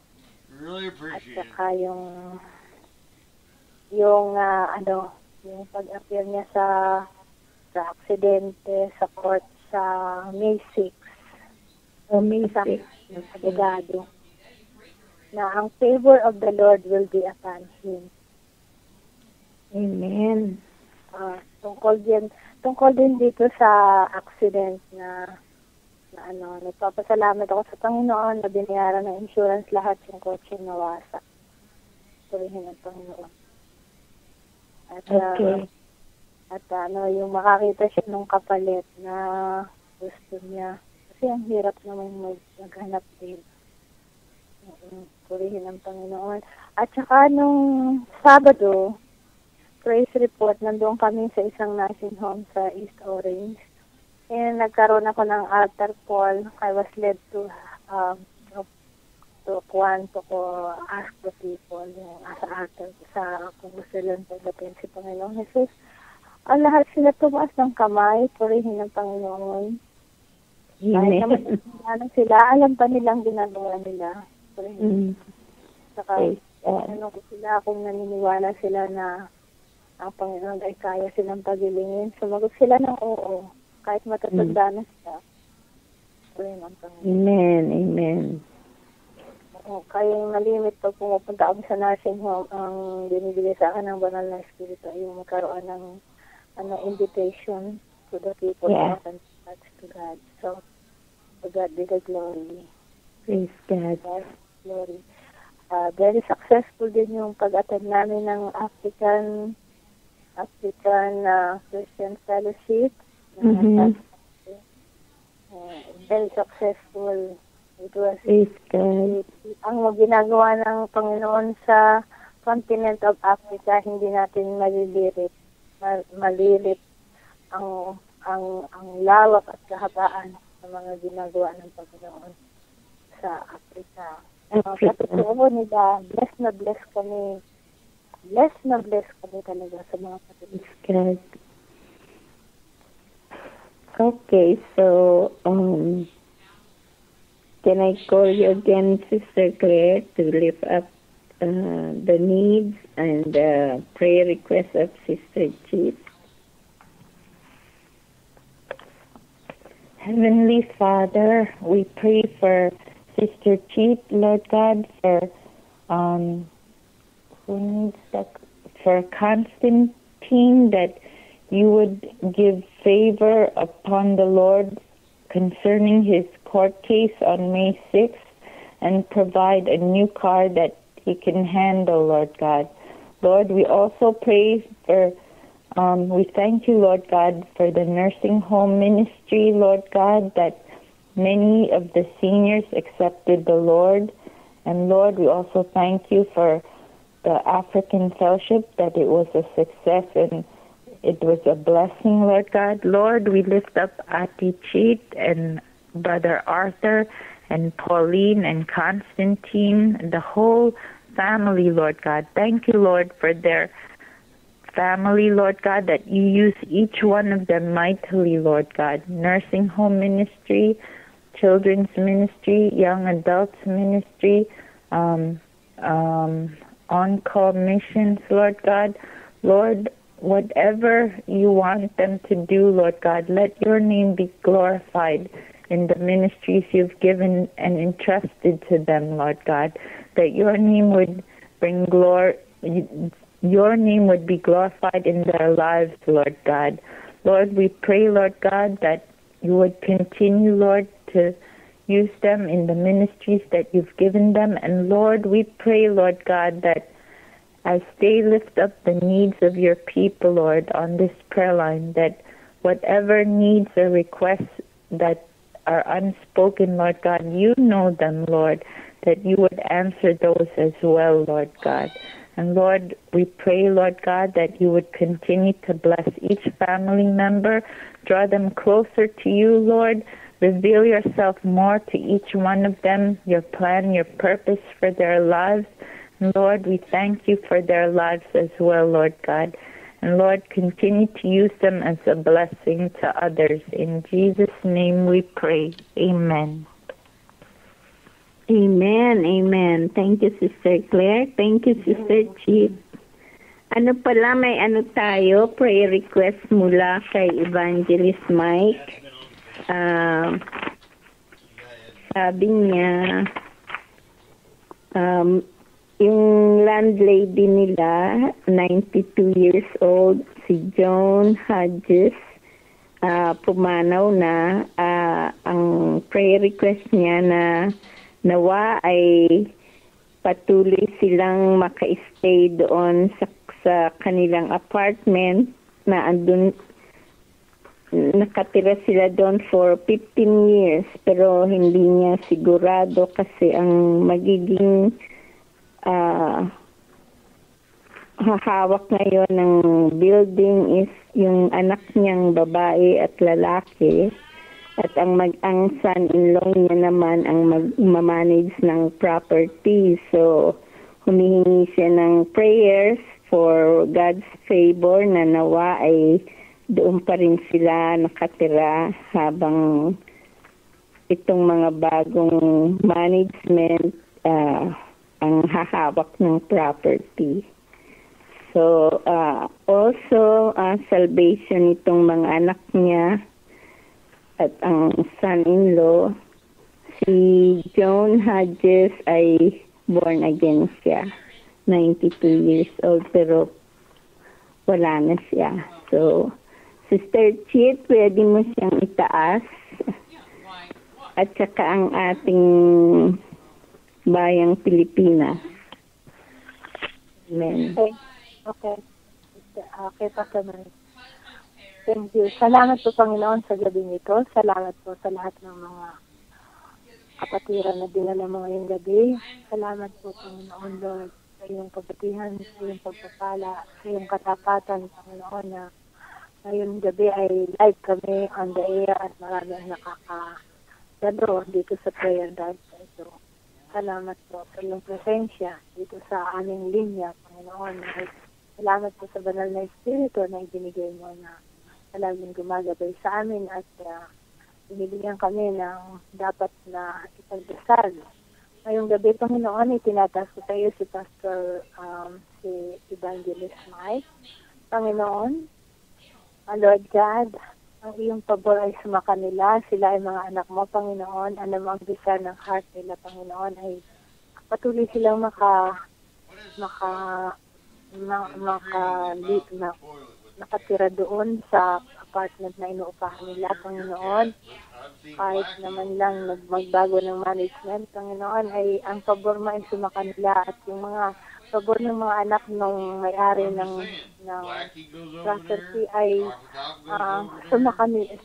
Really At appreciate it. saka yung pag-appear niya sa aksidente sa court sa May 6. May Sa abogado. Na ang favor of the Lord will be upon him. Amen. Tungkol din dito sa accident na nagpapasalamat ako sa Panginoon na binayaran ng insurance lahat yung kotse nawasak. Purihin ng Panginoon. At, Okay. yung makakita siya ng kapalit na gusto niya. Kasi ang hirap naman maghanap din. Purihin ang Panginoon. At saka nung Sabado, praise report, nandun kami sa isang nursing home sa East Orange. And nagkaroon ako ng altar call. I was led to ask the people yung sa altar kung gusto lang pagdating si Panginoon Jesus. Ang lahat sila tumaas ng kamay, purihin ng Panginoon. Kahit naman sila, alam pa nilang ginagawa nila. Saka, ko sila kung naniniwala sila na ang Panginoon ay kaya silang pagilingin. Sumagot sila ng oo. Kahit matatanda na sila. Amen, amen. Kaya yung nalimit pag pumupunta kami sa nursing home, ang binibigay sa akin ng banal na espiritu ay yung magkaroon ng invitation to the people and to God. So, to God be the glory. Praise God. Glory. Very successful din yung pag-attend namin ng African Christian Fellowship. Very successful. It was ang ginagawa ng Panginoon sa continent of Africa, hindi natin malilit ang lawak at kahabaan ng mga ginagawa ng Panginoon sa Africa. Sa totoo nila, bless na bless kami talaga sa mga Katoliko. Okay, so can I call you again, Sister Claire, to lift up the needs and prayer requests of Sister Chief? Heavenly Father, we pray for Sister Chief, Lord God, for Constantine, that you would give favor upon the Lord concerning his court case on May 6th and provide a new car that he can handle, Lord God. Lord, we also pray for, we thank you, Lord God, for the nursing home ministry, Lord God, that many of the seniors accepted the Lord. And Lord, we also thank you for the African Fellowship, that it was a success and it was a blessing, Lord God. Lord, we lift up Ati Cheat and Brother Arthur and Pauline and Constantine, the whole family, Lord God. Thank you, Lord, for their family, Lord God, that you use each one of them mightily, Lord God. Nursing home ministry, children's ministry, young adults ministry, on-call missions, Lord God. Lord, whatever you want them to do, Lord God, let your name be glorified in the ministries you've given and entrusted to them, Lord God, that your name would bring glory, your name would be glorified in their lives, Lord God. Lord, we pray, Lord God, that you would continue, Lord, to use them in the ministries that you've given them. And Lord, we pray, Lord God, that as they lift up the needs of your people, Lord, on this prayer line, that whatever needs or requests that are unspoken, Lord God, you know them, Lord, that you would answer those as well, Lord God. And Lord, we pray, Lord God, that you would continue to bless each family member, draw them closer to you, Lord. Reveal yourself more to each one of them, your plan, your purpose for their lives. And Lord, we thank you for their lives as well, Lord God. And Lord, continue to use them as a blessing to others. In Jesus' name we pray. Amen. Amen, amen. Thank you, Sister Claire. Thank you, Sister Chief. Ano pala, may tayo, prayer request mula kay Evangelist Mike. Sabi niya, yung landlady nila, 92 years old, si Joan Hodges, pumanaw na. Ang prayer request niya na nawa ay patuloy silang maka-stay doon sa kanilang apartment na andun, nakatira sila doon for 15 years pero hindi niya sigurado kasi ang magiging hahawak ngayon ng building is yung anak niyang babae at lalaki at ang son-in-law niya naman ang mag-manage ng property. So humihingi siya ng prayers for God's favor na nawa ay doon pa rin sila nakatira habang itong mga bagong management ang hahawak ng property. So, also, salvation itong mga anak niya at ang son-in-law. Si Joan Hodges ay born again siya, 92 years old, pero wala na siya. So, Sister Chit, pwede mo siyang itaas. At saka ang ating bayang Pilipinas. Amen. Okay. Okay, Pastor Mary. Thank you. Salamat po, Panginoon, sa gabing ito. Salamat po sa lahat ng mga kapatiran na dinala mo ngayong gabi. Salamat po, Panginoon, Lord, sa iyong pagbutihan, sa iyong pagpapala, sa iyong katapatan, Panginoon, na ngayong gabi ay live kami on the air at marami ang nakakadalo dito sa prayer dance ito. Salamat po sa iyong presensya dito sa aming linya, Panginoon. Salamat po sa banal na Espiritu na ibinigay mo na palaging gumagabay sa amin at binibigyan kami ng dapat na ipagdasal. Ngayong gabi, Panginoon, itinataas ko sa iyo si Pastor si Evangelist Mike. Panginoon, Lord God, ang iyong pabor ay sumakanila. Sila ay mga anak mo, Panginoon. Alam mo ang desire ng heart nila, Panginoon, ay patuloy silang nakatira doon sa apartment na inuupahan nila, Panginoon. Kahit naman lang magbago ng management, Panginoon, ay ang pabor mo ay sumakanila at yung mga pabor ng mga anak ng may-ari ng property ay sumakanila,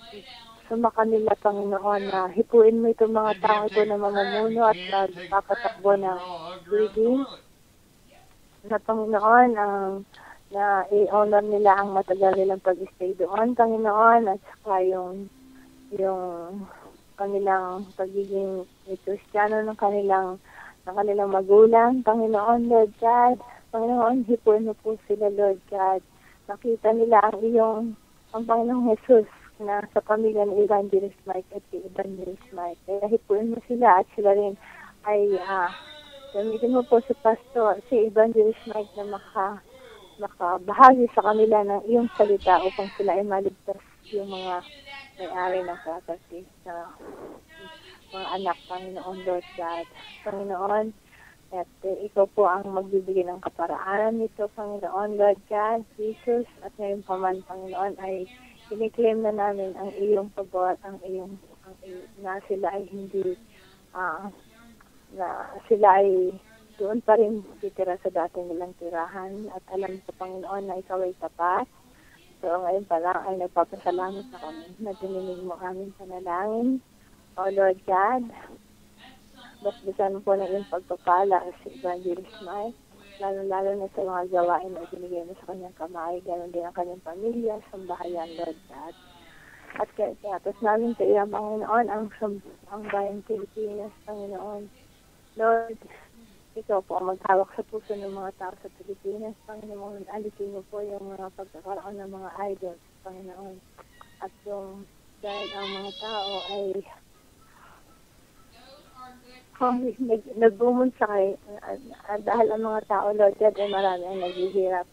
Panginoon, na hipuin mo itong mga tao ito na mamumuno at papatakbo ng building na, Panginoon, na i-honor nila ang matagal nilang pag-stay doon, Panginoon, at saka yung kanilang pagiging Kristiyano ng kanilang magulang, Panginoon, Lord God. Panginoon, hipuin mo po sila, Lord God. Nakita nila ang Panginoong Jesus na sa pamilya ni Evangelist Mike at si Evangelist Mike. Kaya hipuin mo sila at sila rin ay gamitin mo po si Pastor, si Evangelist Mike na makabahagi sa kanila ng iyong salita upang sila ay maligtas yung mga may-ari ng property sa mga anak, Panginoon, Lord God. Panginoon, at ikaw po ang magbibigay ng kaparaanan nito, Panginoon, Lord God, Jesus, at ngayon pa man, Panginoon, ay kiniklaim na namin ang iyong pabor, na sila ay hindi, na sila ay doon pa rin titira sa dati nilang tirahan at alam sa Panginoon na ikaw ay tapat. So ngayon pa lang ay nagpapasalamat na kami na dininig mo aming panalangin. O Lord God, basbasan mo po na iyong pagpapala si Evangelist Mike, lalo na sa mga gawain na binigay mo sa kanyang kamay, ganoon din ang kanyang pamilya, sambahayan, Lord God. At kaya tapos namin sa iyo, Panginoon, ang bayang Pilipinas, Panginoon. Lord, ikaw po ang maghawak sa puso ng mga tao sa Pilipinas, Panginoon. Alisin mo po yung mga pagkakaroon ng mga idols, Panginoon. At dahil ang mga tao ay nagbumunsay, dahil ang mga tao, Lord God, ay marami ang naghihirap,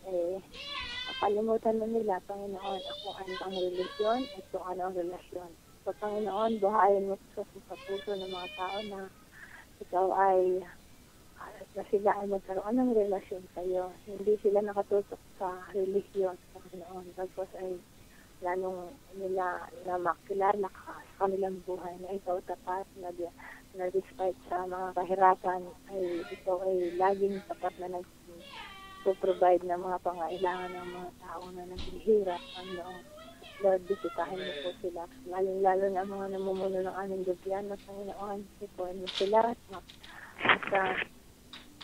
nakalimutan na nila, Panginoon, kung ano ang relasyon at kung ano ang relasyon. So, Panginoon, buhayin mo sa puso ng mga tao na ikaw ay na sila ay magkaroon ng relasyon sa iyo. Hindi sila nakatutok sa religion, Panginoon. Tapos ay lalong nila na makilala ka sa kanilang buhay na ikaw tapat na despite sa mga kahirapan ay ikaw ay laging tapat na nagpo-provide ng mga pangailangan ng mga tao na naghihirap. Lord, bisitahin mo po sila. Lalo na ang mga namumuno ng aming gobyerno, Panginoon, sipuin mo sila at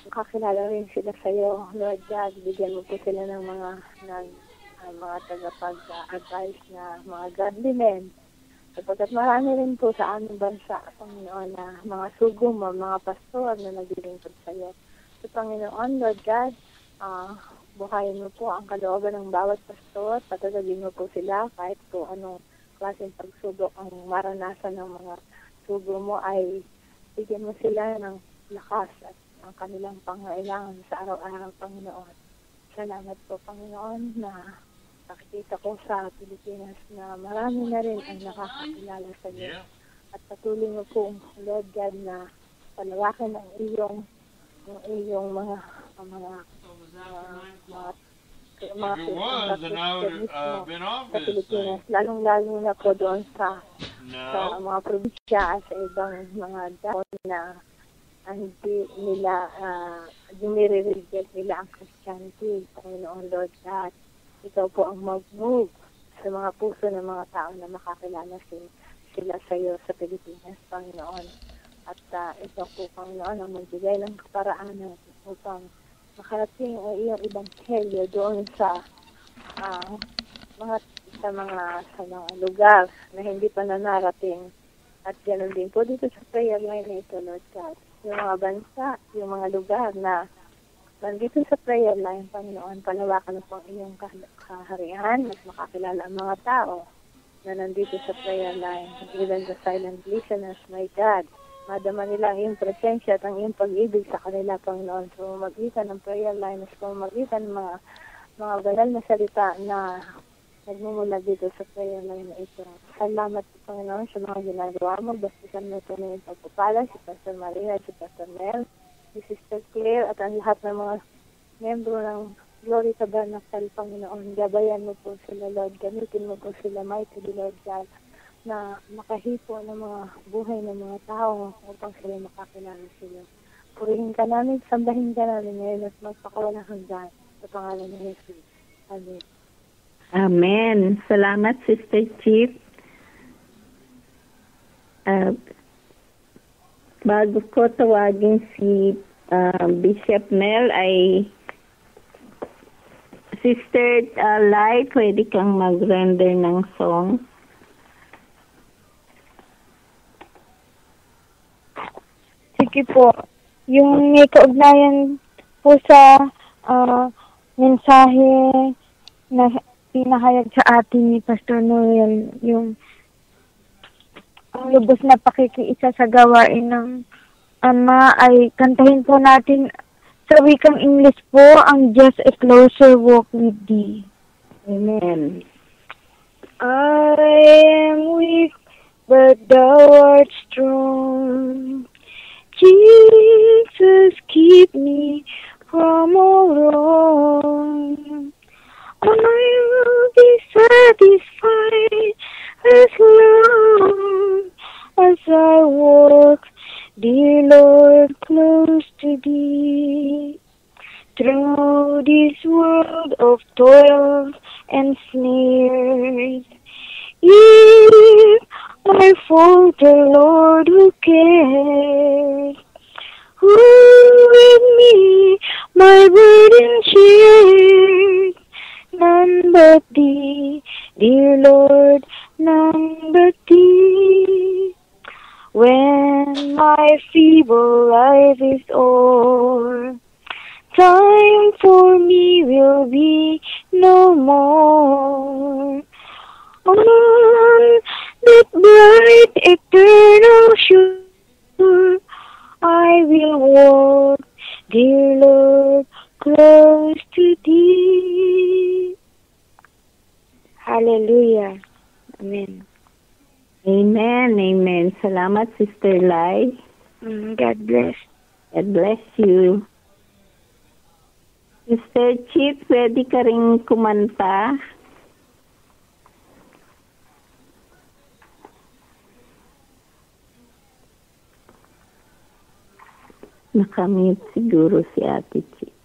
makakilala rin sila sa iyo. Lord God, bigyan mo po sila ng mga tagapag-advise na mga godly men. Sapagkat marami rin po sa aming bansa, Panginoon, na mga suguma, mga pastor na naglilingkod sa iyo. So, Panginoon, Lord God, buhayin mo po ang kalooban ng bawat pastor, patatagin mo po sila kahit po anong klaseng pagsubok ang maranasan ng mga sugo mo ay bigyan mo sila ng lakas at ang kanilang pangailangan sa araw-araw, Panginoon. Salamat po, Panginoon, na nakikita ko sa Pilipinas na marami na rin ang nakakakilala sa iyo. At patuloy mo po, Lord God, na palawakin ang iyong mga sa Pilipinas, lalong-lalo na po doon sa mga probinsya, sa ibang mga dahon na hindi nila dinire-reject nila ang Christianity. Panginoon, Lord God, ikaw po ang mag-move sa mga puso ng mga tao na makakilala sila sa iyo sa Pilipinas, Panginoon. At ito po, Panginoon, ang magbigay ng kaparaanan upang makarating ang iyong ebanghelyo doon sa mga lugar na hindi pa nanarating. At ganoon din po dito sa prayer line na ito, Lord God. Yung mga bansa, yung mga lugar na nandito sa prayer line, Panginoon, palawakan po ang iyong kaharian at makakilala ang mga tao na nandito sa prayer line. Even the silent listeners, my God, madama nila ang iyong presensya at ang iyong pag-ibig sa kanila, Panginoon. So, magitan ng prayer line, so magitan ng mga banal na salita na nagmumula dito sa prayer line na ito. Salamat po, Panginoon, sa mga ginagawa mo. Bastisan mo ito na yung pagpapala, si Pastor Maria, si Pastor Mel, si Sister Claire, at ang lahat ng mga membro ng Glory Tabernacle, Panginoon. Gabayan mo po sila, Lord. Gamitin mo po sila, mighty Lord God, na makahipo ng mga buhay ng mga tao upang sila makakilala sila. Purihin ka namin, sambahin ka namin ngayon at magpakawalang hanggan sa pangalan ni Jesus. Amen. Amen. Salamat, Sister Chief. Bago ko tawagin si Bishop Mel, ay Sister Lai, pwede kang mag-render ng song. Sige po. Yung may kaugnayan po sa mensahe na pinahayag sa atin ni Pastor Noel, yung ang lubos na pakikiisa sa gawain ng Ama, ay kantahin po natin sa wikang English po ang Just a Closer Walk with Thee. Amen. I am weak, but thou art strong. Jesus, keep me from all wrong. I will be satisfied as long as I walk, dear Lord, close to Thee. Through this world of toil and snares, if I falter, Lord, who cares? Who with me my burden shares? None but Thee, dear Lord, none but Thee. When my feeble life is o'er, time for me will be no more. On that bright eternal shore, I will walk, dear Lord, close to Thee. Hallelujah. Amen. Amen. Amen. Salamat, Sister Lai. God bless. God bless you. Sister Chief, pwede ka rin kumanta? Nakamute siguro si Ate Chief.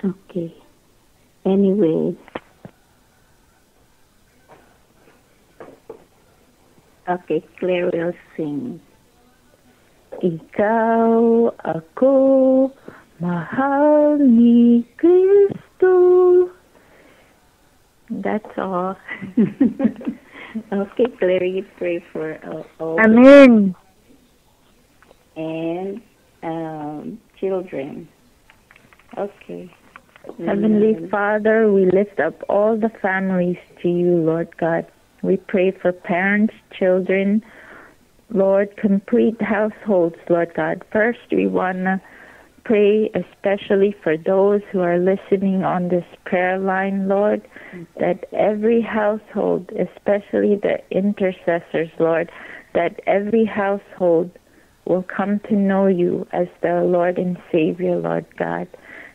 Okay. Anyway. Okay, Claire will sing. Ikaw ako, mahal ni Kristo. That's all. Okay, Claire, you pray for all. Amen. And children. Okay. Heavenly Father, we lift up all the families to you, Lord God. We pray for parents, children, Lord, complete households, Lord God. First, we want to pray especially for those who are listening on this prayer line, Lord, that every household, especially the intercessors, Lord, that every household will come to know you as their Lord and Savior, Lord God.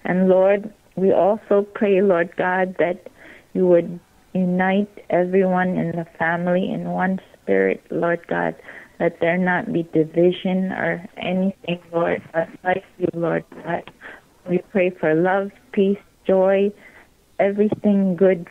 And Lord, we also pray, Lord God, that you would unite everyone in the family in one spirit, Lord God, that there not be division or anything, Lord, but like you, Lord God. We pray for love, peace, joy, everything good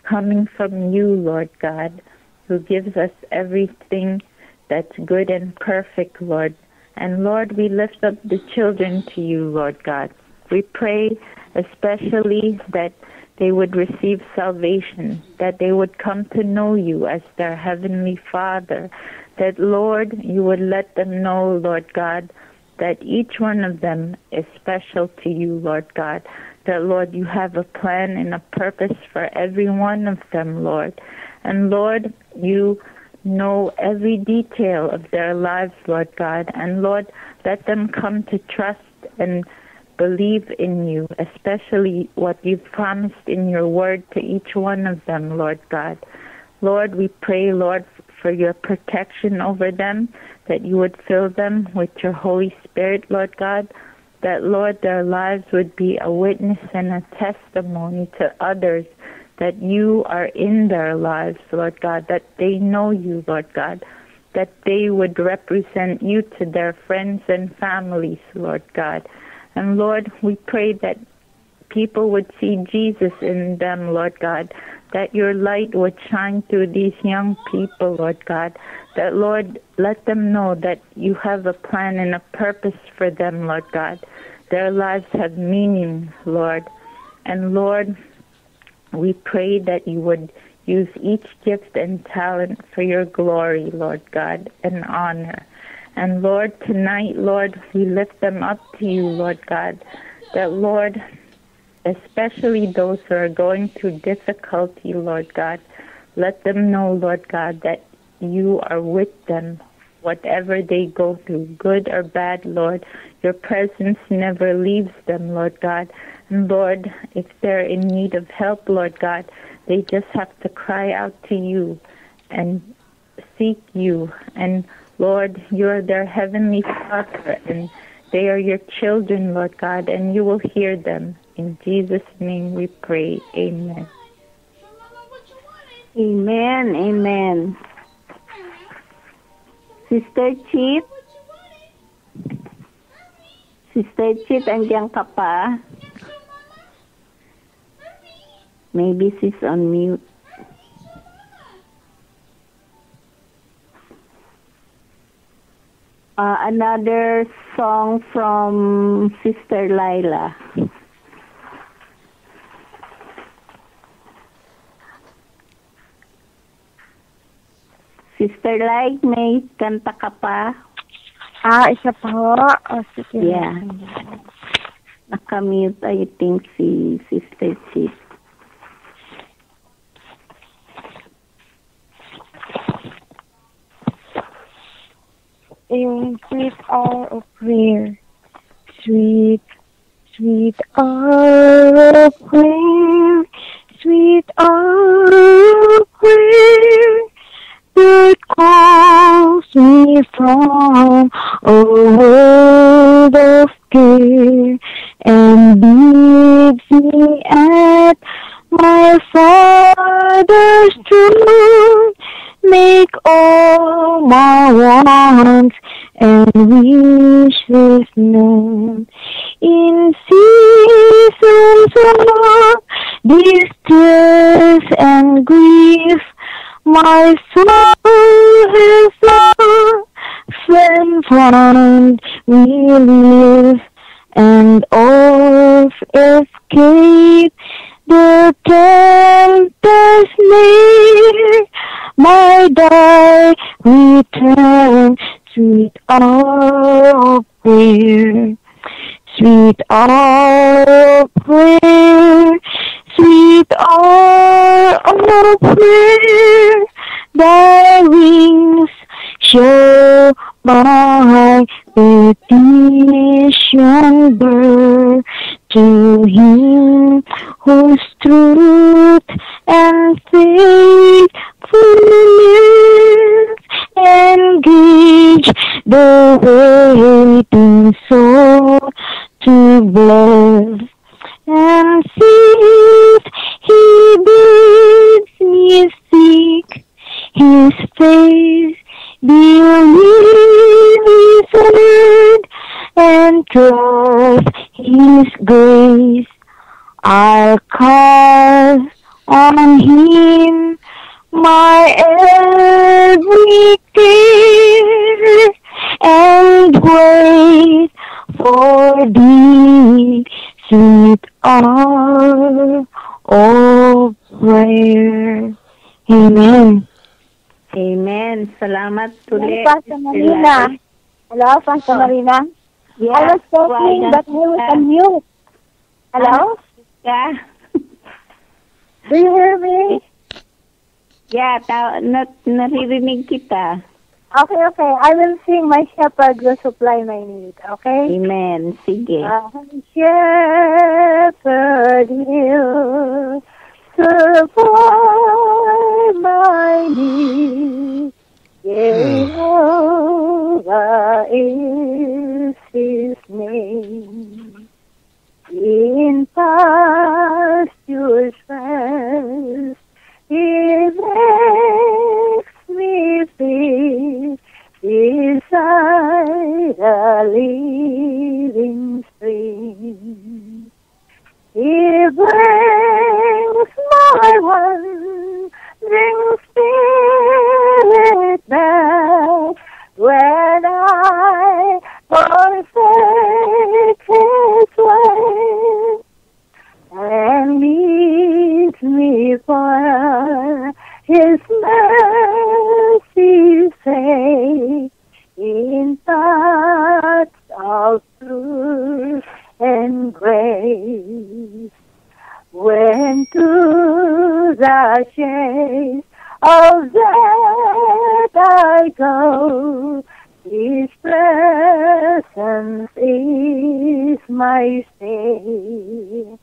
coming from you, Lord God, who gives us everything that's good and perfect, Lord. And Lord, we lift up the children to you, Lord God. We pray especially that they would receive salvation, that they would come to know you as their Heavenly Father, that, Lord, you would let them know, Lord God, that each one of them is special to you, Lord God, that, Lord, you have a plan and a purpose for every one of them, Lord. And, Lord, you know every detail of their lives, Lord God, and, Lord, let them come to trust and believe in you, especially what you've promised in your word to each one of them, Lord God. Lord, we pray, Lord, for your protection over them, that you would fill them with your Holy Spirit, Lord God, that, Lord, their lives would be a witness and a testimony to others that you are in their lives, Lord God, that they know you, Lord God, that they would represent you to their friends and families, Lord God. And Lord, we pray that people would see Jesus in them, Lord God, that your light would shine through these young people, Lord God, that, Lord, let them know that you have a plan and a purpose for them, Lord God. Their lives have meaning, Lord. And Lord, we pray that you would use each gift and talent for your glory, Lord God, and honor. And Lord, tonight, Lord, we lift them up to you, Lord God, that, Lord, especially those who are going through difficulty, Lord God, let them know, Lord God, that you are with them, whatever they go through, good or bad, Lord. Your presence never leaves them, Lord God. And Lord, if they're in need of help, Lord God, they just have to cry out to you and seek you. And Lord, you are their Heavenly Father, and they are your children, Lord God, and you will hear them. In Jesus' name we pray. Amen. Amen, amen. Sister Chit? Sister Chit, andiyan ka pa? Maybe she's on mute. Another song from Sister Laila. Sister Lai, may kanta ka pa? Isa pa ho. Sige. Yeah. Nakamute, I think, si Sister Chit. Yung sweet hour of prayer. Sweet, sweet hour of prayer. Sweet hour of prayer. That calls me from a world of care and bids me at my Father's throne. Make all my wants and wishes known. In seasons of distress and grief, my soul has often found relief and of escape the tempest near. My die return, sweet hour of prayer, sweet hour of prayer, sweet hour of prayer. Thy wings show my petition bear to Him whose truth and faithfulness engage the waiting soul to bless. And since He bids me seek His face, believe His word, and trust His grace, I'll call on Him my every care, and wait for Thee, sweet hour of prayer. Amen. Amen. Salamat ulit. Pastor Marina. Hello, Pastor Marina. Yeah. I was talking, but I was on mute. Hello? Yeah. Do you hear me? Yeah, naririnig kita. Okay. I will sing My Shepherd will supply my need. Okay? Amen. Sige. Shepherd will supply my need. Jehovah is His name. In pastures rest, He makes me feel beside a living stream. He brings my wandering spirit back when I forsake His way, and leads me for His mercy's sake, in thoughts of truth and grace. When to the shades of death I go, His presence is my stay.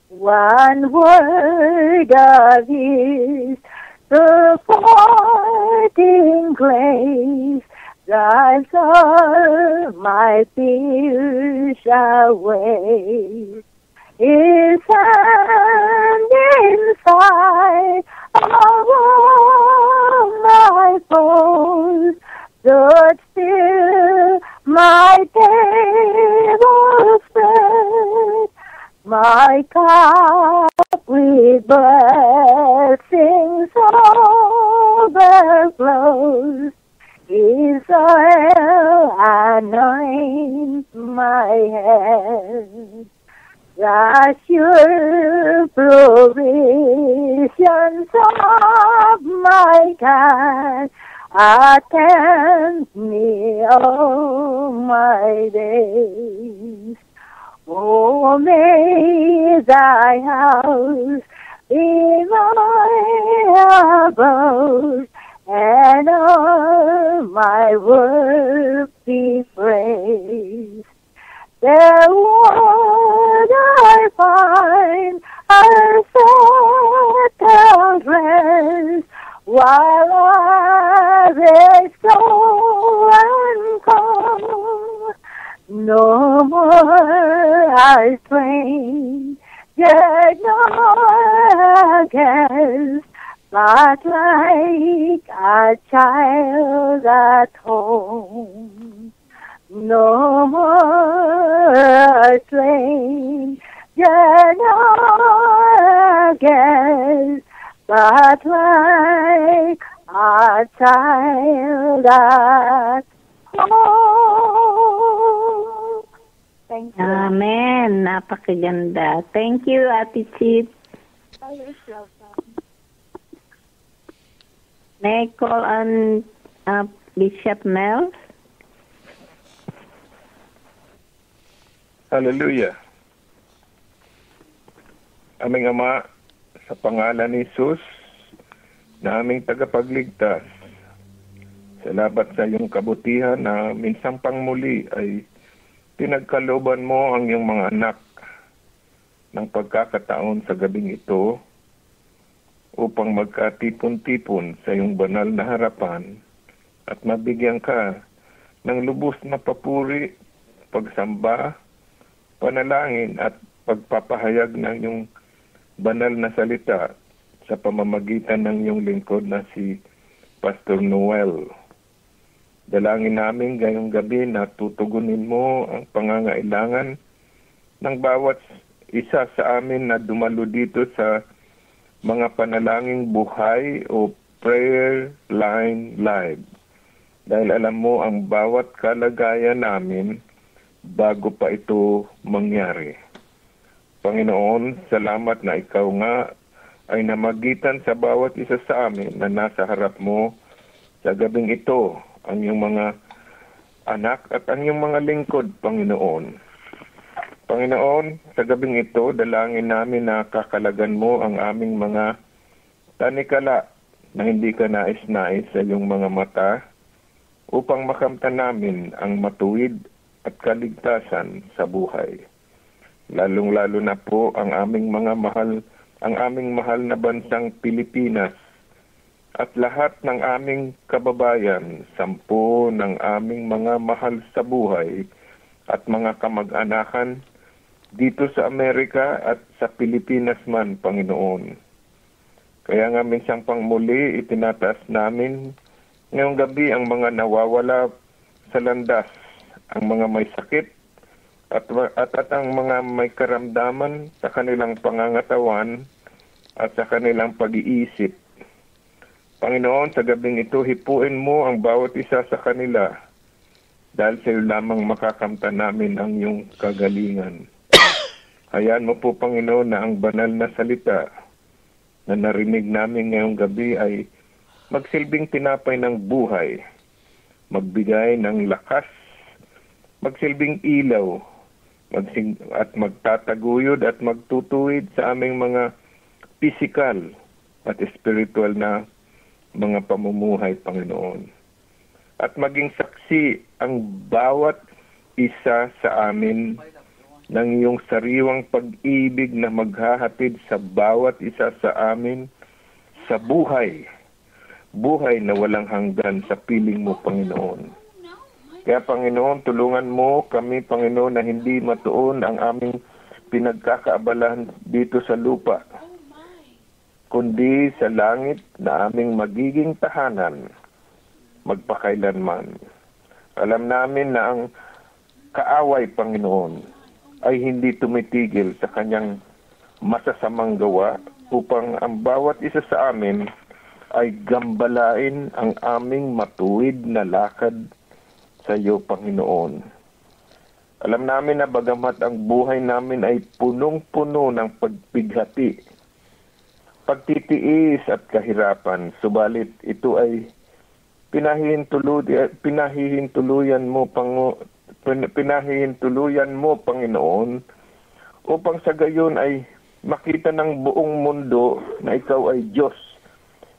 One word of His supporting grace drives all my fears away. His hand inside of all my foes stood still, my table spread, my cup with blessings overflows. His oil anoints my head. The sure provisions of my God attend me all my days. Oh, may Thy house be my abode, and all my work be praised. There would I find a settled rest, while others go and come. No more I strain, yet nor guess, but like a child at home. No more slain, again, but like a child at home. Thank you. Amen. Napakaganda. Thank you, Ate Chit. May I call on Bishop Mel? Hallelujah. Aming Ama, sa pangalan ni Jesus, na aming tagapagligtas, salamat sa iyong kabutihan na minsang pang muli ay pinagkalooban mo ang iyong mga anak ng pagkakataon sa gabing ito upang magkatipon-tipon sa iyong banal na harapan at mabigyan ka ng lubos na papuri, pagsamba, panalangin at pagpapahayag ng iyong banal na salita sa pamamagitan ng iyong lingkod na si Pastor Noel. Dalangin namin ngayong gabi na tutugunin mo ang pangangailangan ng bawat isa sa amin na dumalo dito sa mga panalangin buhay o prayer line live. Dahil alam mo ang bawat kalagayan namin bago pa ito mangyari. Panginoon, salamat na ikaw nga ay namagitan sa bawat isa sa amin na nasa harap mo sa gabing ito, ang iyong mga anak at ang iyong mga lingkod, Panginoon. Panginoon, sa gabing ito, dalangin namin na kakalagan mo ang aming mga tanikala na hindi ka nais-nais sa iyong mga mata upang makamtan namin ang matuwid at kaligtasan sa buhay. Lalong-lalo na po ang aming mahal na bansang Pilipinas at lahat ng aming kababayan, 10 ng aming mga mahal sa buhay at mga kamag-anakan dito sa Amerika at sa Pilipinas man, Panginoon. Kaya nga minsang pang muli itinataas namin ngayong gabi ang mga nawawala sa landas, ang mga may sakit, at ang mga may karamdaman sa kanilang pangangatawan at sa kanilang pag-iisip. Panginoon, sa gabing ito, hipuin mo ang bawat isa sa kanila dahil sa iyo lamang makakamtan namin ang iyong kagalingan. Hayaan mo po, Panginoon, na ang banal na salita na narinig namin ngayong gabi ay magsilbing tinapay ng buhay, magbigay ng lakas, magsilbing ilaw, at magtataguyod at magtutuwid sa aming mga physical at spiritual na mga pamumuhay, Panginoon. At maging saksi ang bawat isa sa amin ng iyong sariwang pag-ibig na maghahatid sa bawat isa sa amin sa buhay na walang hanggan sa piling mo, Panginoon. Kaya, Panginoon, tulungan mo kami, Panginoon, na hindi matuon ang aming pinagkakaabalahan dito sa lupa, kundi sa langit na aming magiging tahanan magpakailanman. Alam namin na ang kaaway, Panginoon, ay hindi tumitigil sa kanyang masasamang gawa upang ang bawat isa sa amin ay gambalain ang aming matuwid na lakad sa iyo, Panginoon. Alam namin na bagamat ang buhay namin ay punong-puno ng pagpighati, pagtitiis at kahirapan, subalit ito ay pinahihintuluyan mo, Panginoon, upang sa gayon ay makita ng buong mundo na ikaw ay Diyos.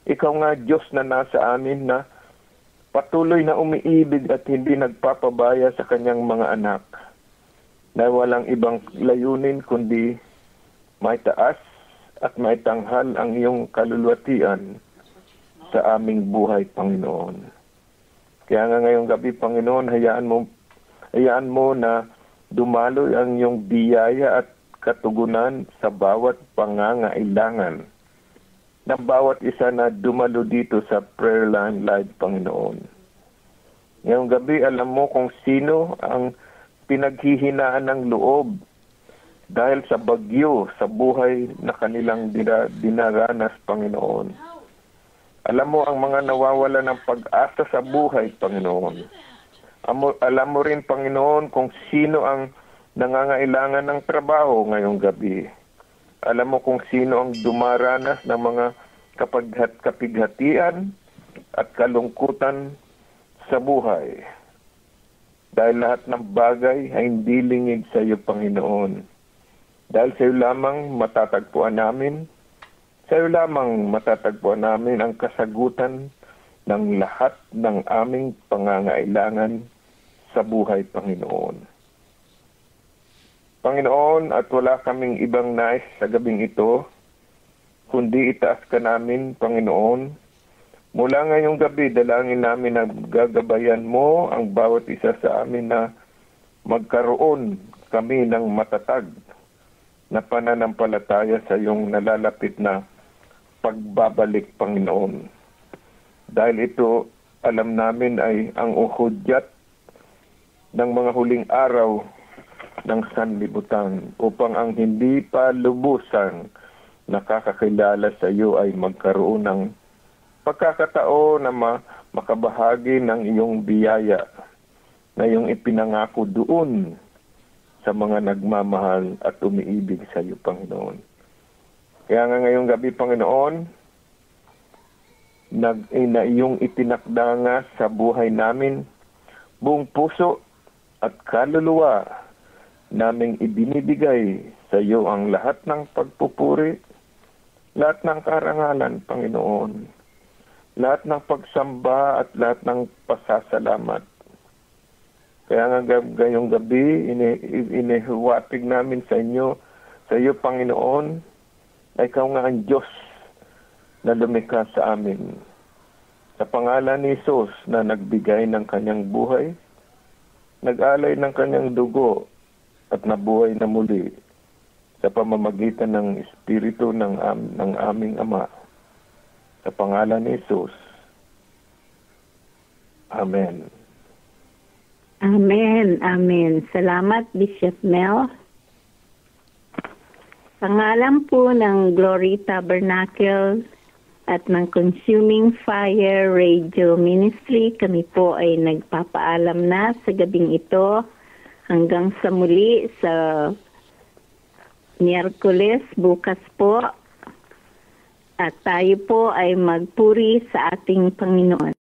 Ikaw nga Diyos na nasa amin na patuloy na umiibig at hindi nagpapabaya sa kanyang mga anak na walang ibang layunin kundi maitaas at maitanghal ang iyong kaluluwatian sa aming buhay, Panginoon. Kaya nga ngayong gabi, Panginoon, hayaan mo na dumalo ang iyong biyaya at katugunan sa bawat pangangailangan ng bawat isa na dumalo dito sa Prayer Line Live, Panginoon. Ngayong gabi, alam mo kung sino ang pinaghihinaan ng loob dahil sa bagyo sa buhay na kanilang dinaranas, Panginoon. Alam mo ang mga nawawala ng pag-asa sa buhay, Panginoon. Alam mo rin, Panginoon, kung sino ang nangangailangan ng trabaho ngayong gabi. Alam mo kung sino ang dumaranas ng mga kapighatian at kalungkutan sa buhay. Dahil lahat ng bagay ay hindi lingid sa iyo, Panginoon. Dahil sa iyo lamang matatagpuan namin, sa iyo lamang matatagpuan namin ang kasagutan ng lahat ng aming pangangailangan sa buhay, Panginoon. Panginoon, at wala kaming ibang nais sa gabing ito, kundi itaas ka namin, Panginoon. Mula ngayong gabi, dalangin namin na gagabayan mo ang bawat isa sa amin na magkaroon kami ng matatag na pananampalataya sa iyong nalalapit na pagbabalik, Panginoon. Dahil ito, alam namin ay ang uhudyat ng mga huling araw ng sanlibutan upang ang hindi pa lubusang nakakakilala sa iyo ay magkaroon ng pagkakataon na makabahagi ng iyong biyaya na iyong ipinangako doon sa mga nagmamahal at umiibig sa iyo, Panginoon. Kaya nga ngayong gabi, Panginoon, na iyong itinakda nga sa buhay namin, buong puso at kaluluwa naming ibinibigay sa iyo ang lahat ng pagpupuri, lahat ng karangalan, Panginoon, lahat ng pagsamba at lahat ng pasasalamat. Kaya nga ngayong gabi, inihiwatig namin sa iyo, Panginoon, na ikaw nga ang Diyos na lumikha sa amin. Sa pangalan ni Jesus na nagbigay ng kanyang buhay, nag-alay ng kanyang dugo at nabuhay na muli sa pamamagitan ng Espiritu ng aming Ama. Sa pangalan ni Jesus. Amen. Amen. Amen. Salamat, Bishop Mel. Pangalan po ng Glory Tabernacle at ng Consuming Fire Radio Ministry, kami po ay nagpapaalam na sa gabing ito hanggang sa muli sa Miyerkules, bukas po. At tayo po ay magpuri sa ating Panginoon.